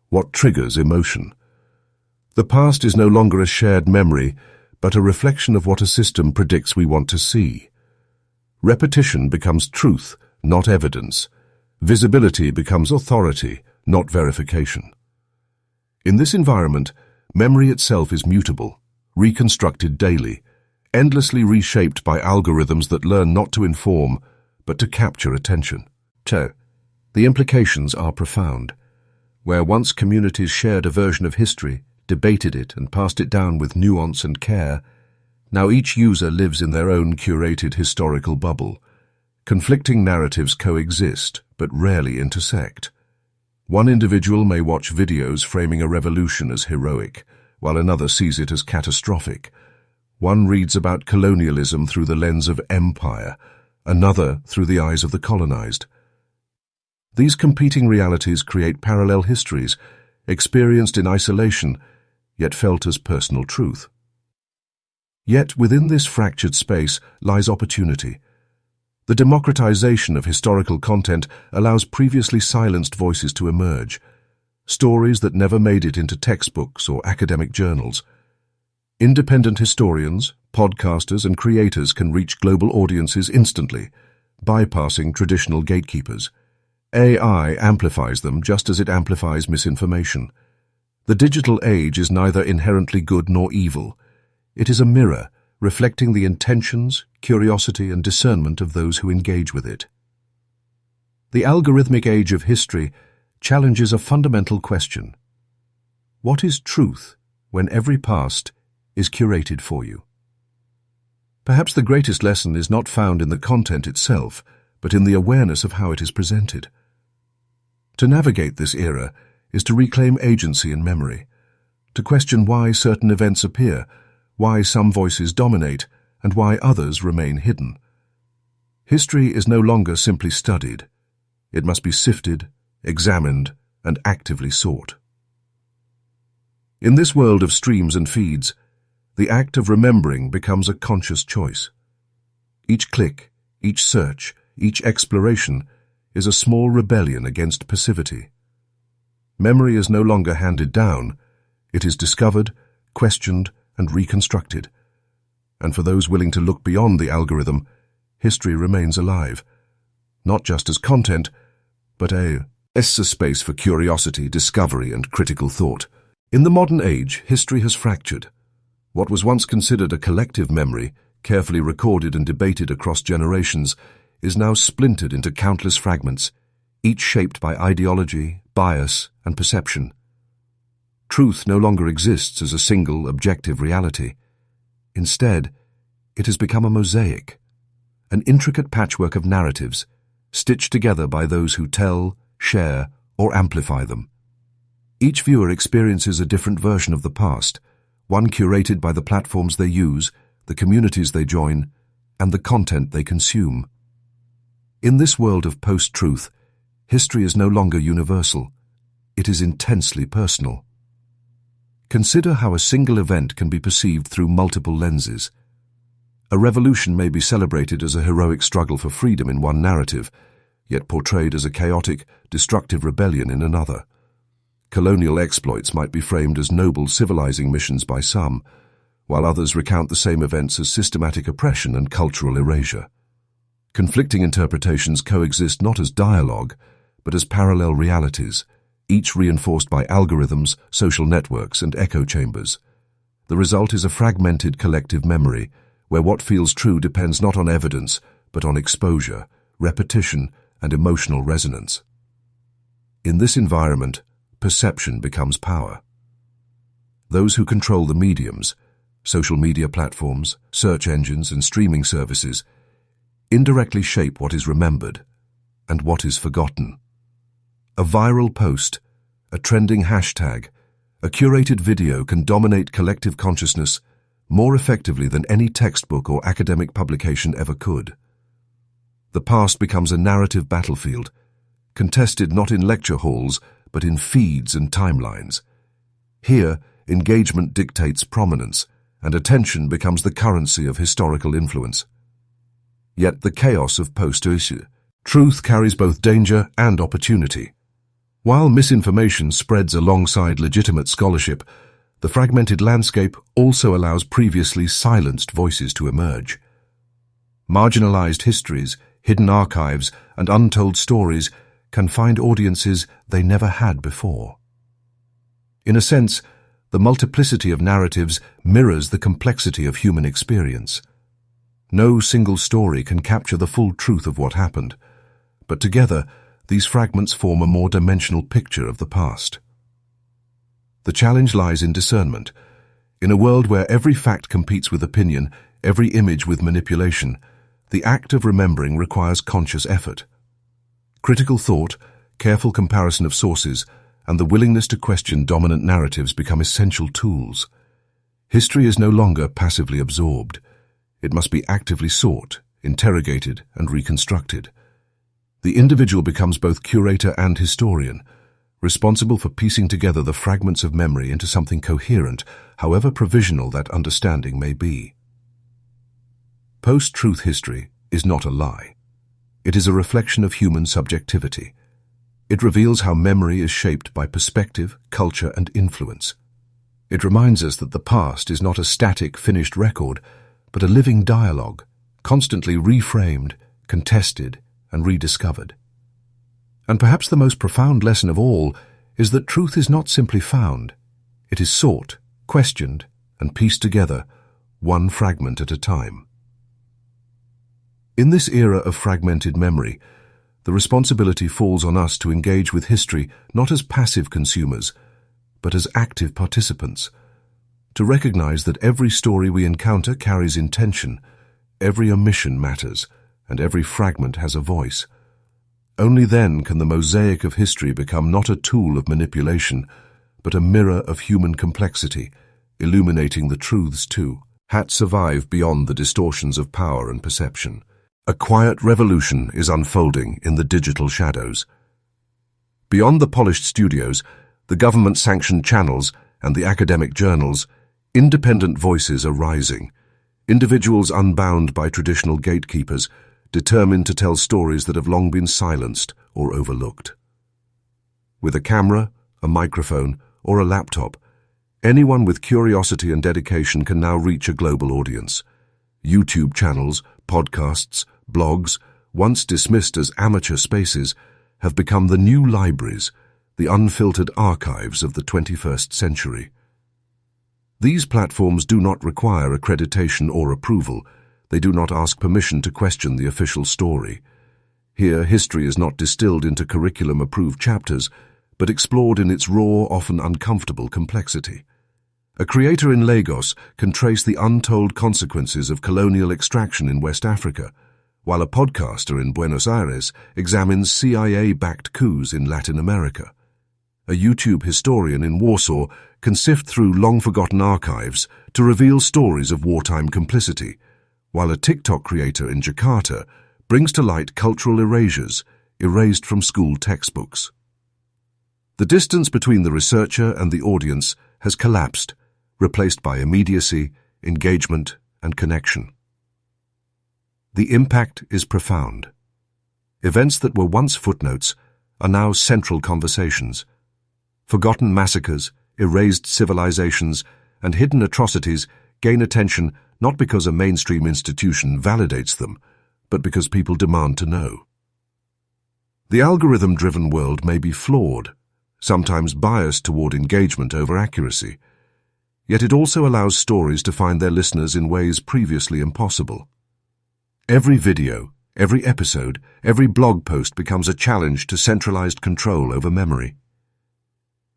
what triggers emotion. The past is no longer a shared memory, but a reflection of what a system predicts we want to see. Repetition becomes truth, not evidence. Visibility becomes authority, not verification. In this environment, memory itself is mutable, reconstructed daily, endlessly reshaped by algorithms that learn not to inform, but to capture attention. The implications are profound. Where once communities shared a version of history, debated it and passed it down with nuance and care, now each user lives in their own curated historical bubble. Conflicting narratives coexist, but rarely intersect. One individual may watch videos framing a revolution as heroic, while another sees it as catastrophic. One reads about colonialism through the lens of empire, another through the eyes of the colonized. These competing realities create parallel histories, experienced in isolation, yet felt as personal truth. Yet within this fractured space lies opportunity. The democratization of historical content allows previously silenced voices to emerge, stories that never made it into textbooks or academic journals. Independent historians, podcasters, and creators can reach global audiences instantly, bypassing traditional gatekeepers. AI amplifies them just as it amplifies misinformation. The digital age is neither inherently good nor evil. It is a mirror, reflecting the intentions, curiosity, and discernment of those who engage with it. The algorithmic age of history challenges a fundamental question. What is truth when every past is curated for you? Perhaps the greatest lesson is not found in the content itself, but in the awareness of how it is presented. To navigate this era is to reclaim agency and memory, to question why certain events appear, why some voices dominate, and why others remain hidden. History is no longer simply studied. It must be sifted, examined, and actively sought. In this world of streams and feeds, the act of remembering becomes a conscious choice. Each click, each search, each exploration is a small rebellion against passivity. Memory is no longer handed down, it is discovered, questioned, and reconstructed. And for those willing to look beyond the algorithm, history remains alive, not just as content, but a space for curiosity, discovery, and critical thought. In the modern age, history has fractured. What was once considered a collective memory, carefully recorded and debated across generations, is now splintered into countless fragments, each shaped by ideology, bias, and perception. Truth no longer exists as a single, objective reality. Instead, it has become a mosaic, an intricate patchwork of narratives, stitched together by those who tell, share, or amplify them. Each viewer experiences a different version of the past, one curated by the platforms they use, the communities they join, and the content they consume. In this world of post-truth, history is no longer universal. It is intensely personal. Consider how a single event can be perceived through multiple lenses. A revolution may be celebrated as a heroic struggle for freedom in one narrative, yet portrayed as a chaotic, destructive rebellion in another. Colonial exploits might be framed as noble civilizing missions by some, while others recount the same events as systematic oppression and cultural erasure. Conflicting interpretations coexist not as dialogue, but as parallel realities, each reinforced by algorithms, social networks, and echo chambers. The result is a fragmented collective memory, where what feels true depends not on evidence, but on exposure, repetition, and emotional resonance. In this environment, perception becomes power. Those who control the mediums, social media platforms, search engines, and streaming services, indirectly shape what is remembered and what is forgotten. A viral post, a trending hashtag, a curated video can dominate collective consciousness more effectively than any textbook or academic publication ever could. The past becomes a narrative battlefield, contested not in lecture halls, but in feeds and timelines. Here, engagement dictates prominence, and attention becomes the currency of historical influence. Yet the chaos of post-truth, truth carries both danger and opportunity. While misinformation spreads alongside legitimate scholarship, the fragmented landscape also allows previously silenced voices to emerge. Marginalized histories, hidden archives, and untold stories can find audiences they never had before. In a sense, the multiplicity of narratives mirrors the complexity of human experience. No single story can capture the full truth of what happened, but together, these fragments form a more dimensional picture of the past. The challenge lies in discernment. In a world where every fact competes with opinion, every image with manipulation, the act of remembering requires conscious effort. Critical thought, careful comparison of sources, and the willingness to question dominant narratives become essential tools. History is no longer passively absorbed. It must be actively sought, interrogated, and reconstructed. The individual becomes both curator and historian, responsible for piecing together the fragments of memory into something coherent, however provisional that understanding may be. Post-truth history is not a lie. It is a reflection of human subjectivity. It reveals how memory is shaped by perspective, culture, and influence. It reminds us that the past is not a static, finished record, but a living dialogue, constantly reframed, contested, and rediscovered. And perhaps the most profound lesson of all is that truth is not simply found. It is sought, questioned, and pieced together, one fragment at a time. In this era of fragmented memory, the responsibility falls on us to engage with history not as passive consumers, but as active participants, to recognize that every story we encounter carries intention, every omission matters, and every fragment has a voice. Only then can the mosaic of history become not a tool of manipulation, but a mirror of human complexity, illuminating the truths too. Survive beyond the distortions of power and perception. A quiet revolution is unfolding in the digital shadows. Beyond the polished studios, the government-sanctioned channels, and the academic journals, independent voices are rising. Individuals unbound by traditional gatekeepers, determined to tell stories that have long been silenced or overlooked. With a camera, a microphone, or a laptop, anyone with curiosity and dedication can now reach a global audience. YouTube channels, podcasts, blogs, once dismissed as amateur spaces, have become the new libraries, the unfiltered archives of the 21st century. These platforms do not require accreditation or approval. They do not ask permission to question the official story. Here, history is not distilled into curriculum-approved chapters, but explored in its raw, often uncomfortable complexity. A creator in Lagos can trace the untold consequences of colonial extraction in West Africa, while a podcaster in Buenos Aires examines CIA-backed coups in Latin America. A YouTube historian in Warsaw can sift through long-forgotten archives to reveal stories of wartime complicity, while a TikTok creator in Jakarta brings to light cultural erasures erased from school textbooks. The distance between the researcher and the audience has collapsed, replaced by immediacy, engagement, and connection. The impact is profound. Events that were once footnotes are now central conversations. Forgotten massacres, erased civilizations, and hidden atrocities gain attention not because a mainstream institution validates them, but because people demand to know. The algorithm-driven world may be flawed, sometimes biased toward engagement over accuracy, yet it also allows stories to find their listeners in ways previously impossible. Every video, every episode, every blog post becomes a challenge to centralized control over memory.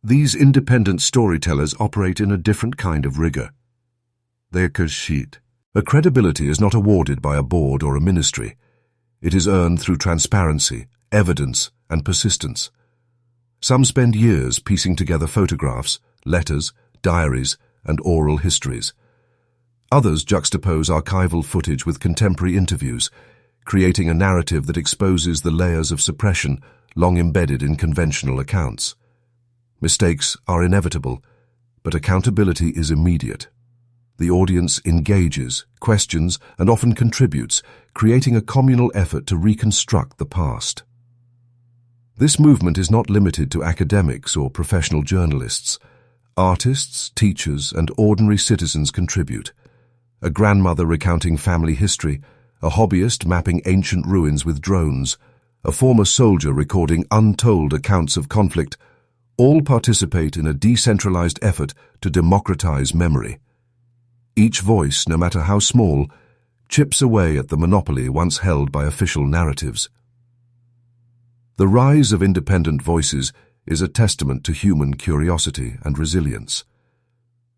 These independent storytellers operate in a different kind of rigor. Their credibility is not awarded by a board or a ministry. It is earned through transparency, evidence, and persistence. Some spend years piecing together photographs, letters, diaries, and oral histories. Others juxtapose archival footage with contemporary interviews, creating a narrative that exposes the layers of suppression long embedded in conventional accounts. Mistakes are inevitable, but accountability is immediate. The audience engages, questions, and often contributes, creating a communal effort to reconstruct the past. This movement is not limited to academics or professional journalists. Artists, teachers, and ordinary citizens contribute. A grandmother recounting family history, a hobbyist mapping ancient ruins with drones, a former soldier recording untold accounts of conflict, all participate in a decentralized effort to democratize memory. Each voice, no matter how small, chips away at the monopoly once held by official narratives. The rise of independent voices is a testament to human curiosity and resilience.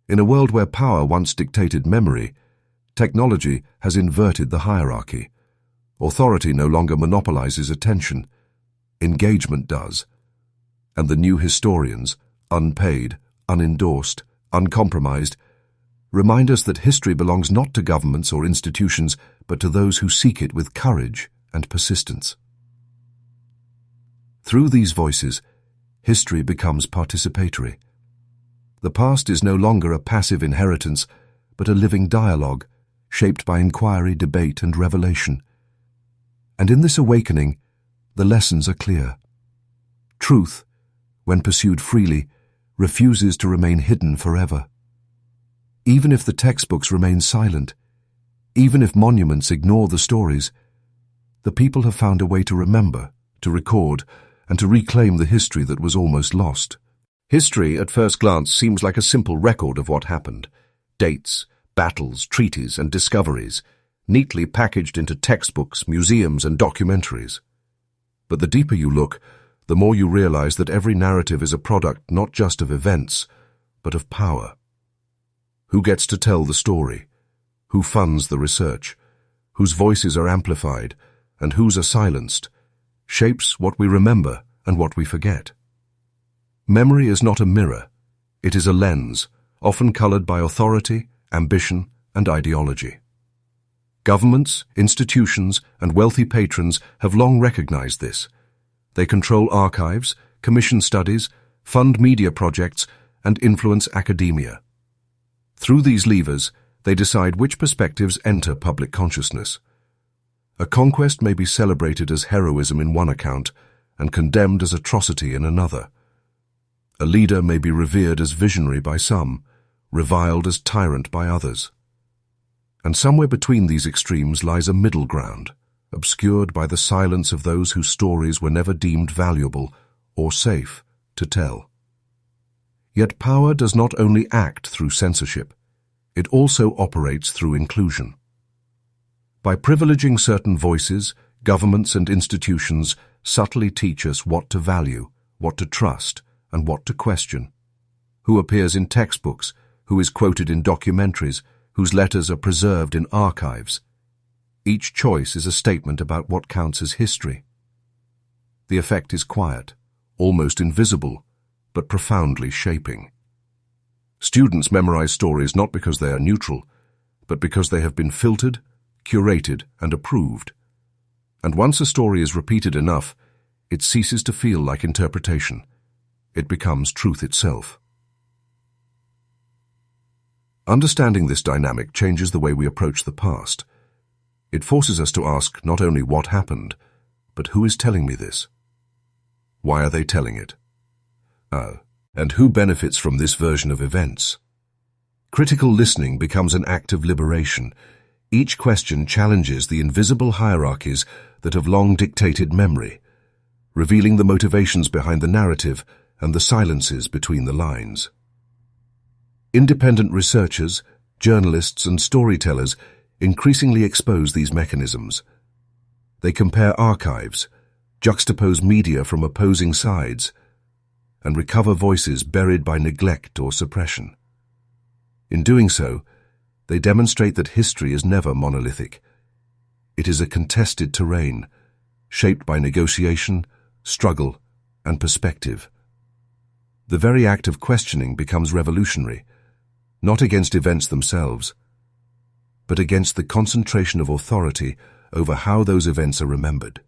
In a world where power once dictated memory, technology has inverted the hierarchy. Authority no longer monopolizes attention. Engagement does. And the new historians, unpaid, unendorsed, uncompromised, remind us that history belongs not to governments or institutions, but to those who seek it with courage and persistence. Through these voices, history becomes participatory. The past is no longer a passive inheritance, but a living dialogue, shaped by inquiry, debate, and revelation. And in this awakening, the lessons are clear. Truth, when pursued freely, refuses to remain hidden forever. Even if the textbooks remain silent, even if monuments ignore the stories, the people have found a way to remember, to record, and to reclaim the history that was almost lost. History, at first glance, seems like a simple record of what happened. Dates, battles, treaties, and discoveries, neatly packaged into textbooks, museums, and documentaries. But the deeper you look, the more you realize that every narrative is a product not just of events, but of power. Who gets to tell the story? Who funds the research? Whose voices are amplified, and whose are silenced? Shapes what we remember and what we forget. Memory is not a mirror. It is a lens, often colored by authority, ambition, and ideology. Governments, institutions, and wealthy patrons have long recognized this. They control archives, commission studies, fund media projects, and influence academia. Through these levers, they decide which perspectives enter public consciousness. A conquest may be celebrated as heroism in one account and condemned as atrocity in another. A leader may be revered as visionary by some, reviled as tyrant by others. And somewhere between these extremes lies a middle ground, obscured by the silence of those whose stories were never deemed valuable or safe to tell. Yet power does not only act through censorship, it also operates through inclusion. By privileging certain voices, governments and institutions subtly teach us what to value, what to trust, and what to question. Who appears in textbooks, who is quoted in documentaries, whose letters are preserved in archives. Each choice is a statement about what counts as history. The effect is quiet, almost invisible, but profoundly shaping. Students memorize stories not because they are neutral, but because they have been filtered, curated, and approved. And once a story is repeated enough, it ceases to feel like interpretation. It becomes truth itself. Understanding this dynamic changes the way we approach the past. It forces us to ask not only what happened, but who is telling me this? Why are they telling it? And who benefits from this version of events? Critical listening becomes an act of liberation. Each question challenges the invisible hierarchies that have long dictated memory, revealing the motivations behind the narrative and the silences between the lines. Independent researchers, journalists, and storytellers increasingly expose these mechanisms. They compare archives, juxtapose media from opposing sides, and recover voices buried by neglect or suppression. In doing so, they demonstrate that history is never monolithic. It is a contested terrain, shaped by negotiation, struggle, and perspective. The very act of questioning becomes revolutionary, not against events themselves, but against the concentration of authority over how those events are remembered.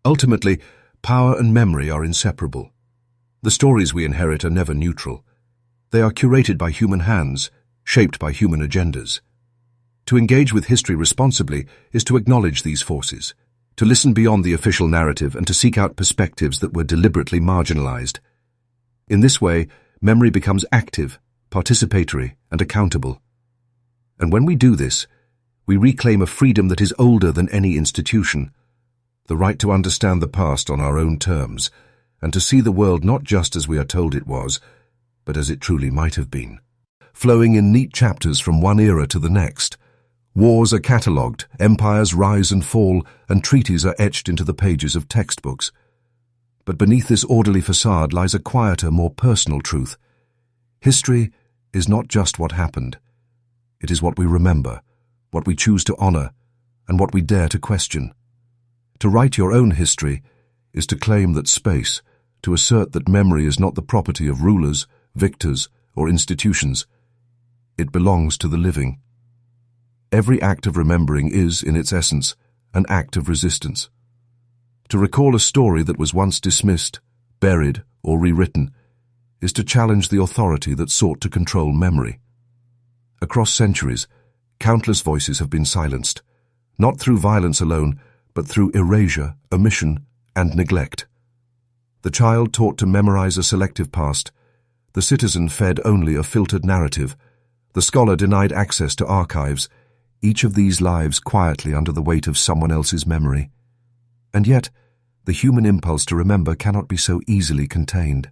Ultimately, power and memory are inseparable. The stories we inherit are never neutral. They are curated by human hands, shaped by human agendas. To engage with history responsibly is to acknowledge these forces, to listen beyond the official narrative and to seek out perspectives that were deliberately marginalized. In this way, memory becomes active, participatory, and accountable. And when we do this, we reclaim a freedom that is older than any institution, the right to understand the past on our own terms, and to see the world not just as we are told it was, but as it truly might have been. Flowing in neat chapters from one era to the next, wars are catalogued, empires rise and fall, and treaties are etched into the pages of textbooks. But beneath this orderly facade lies a quieter, more personal truth. History is not just what happened. It is what we remember, what we choose to honor, and what we dare to question. To write your own history is to claim that space, to assert that memory is not the property of rulers, victors, or institutions. It belongs to the living. Every act of remembering is, in its essence, an act of resistance. To recall a story that was once dismissed, buried, or rewritten is to challenge the authority that sought to control memory. Across centuries, countless voices have been silenced, not through violence alone, but through erasure, omission, and neglect. The child taught to memorize a selective past, the citizen fed only a filtered narrative, the scholar denied access to archives, each of these lives quietly under the weight of someone else's memory. And yet, the human impulse to remember cannot be so easily contained.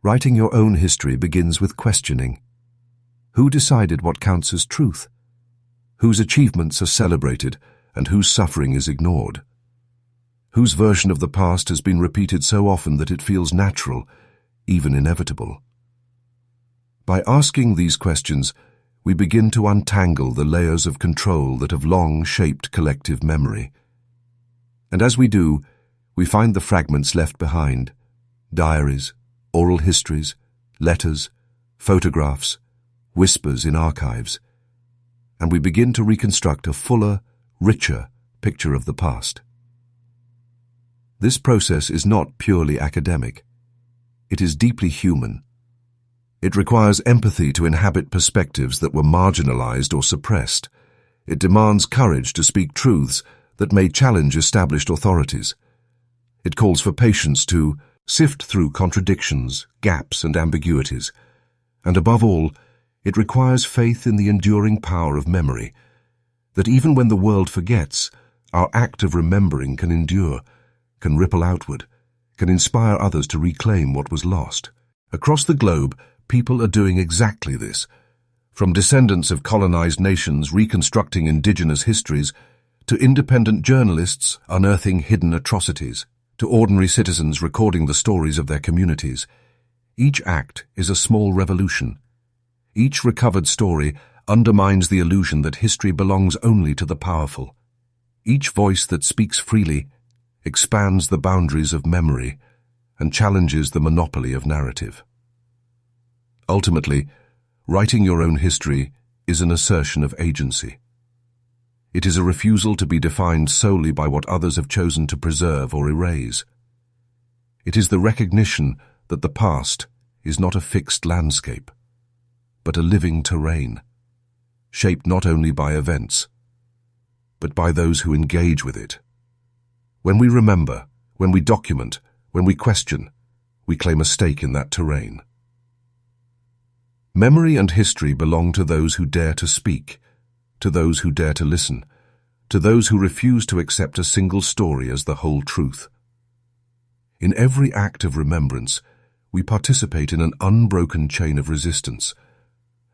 Writing your own history begins with questioning. Who decided what counts as truth? Whose achievements are celebrated and whose suffering is ignored? Whose version of the past has been repeated so often that it feels natural, even inevitable? By asking these questions, we begin to untangle the layers of control that have long shaped collective memory. And as we do, we find the fragments left behind: diaries, oral histories, letters, photographs, whispers in archives. And we begin to reconstruct a fuller, richer picture of the past. This process is not purely academic. It is deeply human. It requires empathy to inhabit perspectives that were marginalized or suppressed. It demands courage to speak truths that may challenge established authorities. It calls for patience to sift through contradictions, gaps, and ambiguities. And above all, it requires faith in the enduring power of memory, that even when the world forgets, our act of remembering can endure, can ripple outward, can inspire others to reclaim what was lost. Across the globe, people are doing exactly this, from descendants of colonized nations reconstructing indigenous histories, to independent journalists unearthing hidden atrocities, to ordinary citizens recording the stories of their communities. Each act is a small revolution. Each recovered story undermines the illusion that history belongs only to the powerful. Each voice that speaks freely expands the boundaries of memory and challenges the monopoly of narrative. Ultimately, writing your own history is an assertion of agency. It is a refusal to be defined solely by what others have chosen to preserve or erase. It is the recognition that the past is not a fixed landscape, but a living terrain, shaped not only by events, but by those who engage with it. When we remember, when we document, when we question, we claim a stake in that terrain. Memory and history belong to those who dare to speak, to those who dare to listen, to those who refuse to accept a single story as the whole truth. In every act of remembrance, we participate in an unbroken chain of resistance,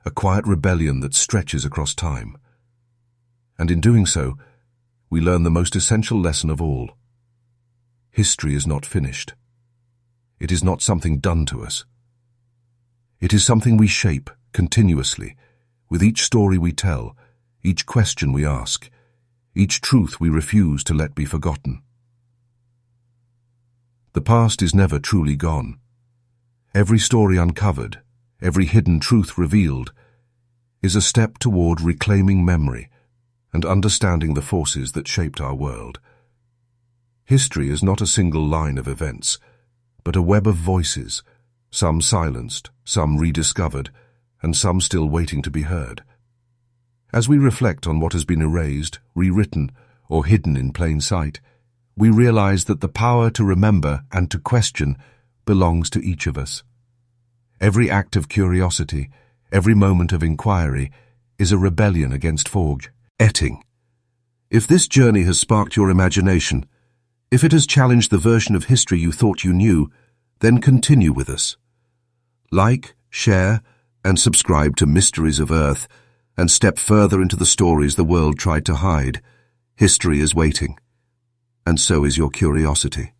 a quiet rebellion that stretches across time. And in doing so, we learn the most essential lesson of all. History is not finished. It is not something done to us. It is something we shape continuously, with each story we tell, each question we ask, each truth we refuse to let be forgotten. The past is never truly gone. Every story uncovered, every hidden truth revealed, is a step toward reclaiming memory and understanding the forces that shaped our world. History is not a single line of events, but a web of voices, some silenced, some rediscovered, and some still waiting to be heard. As we reflect on what has been erased, rewritten, or hidden in plain sight, we realize that the power to remember and to question belongs to each of us. Every act of curiosity, every moment of inquiry, is a rebellion against forgetting. If this journey has sparked your imagination, if it has challenged the version of history you thought you knew, then continue with us. Like, share, and subscribe to Mysteries of Earth, and step further into the stories the world tried to hide. History is waiting, and so is your curiosity.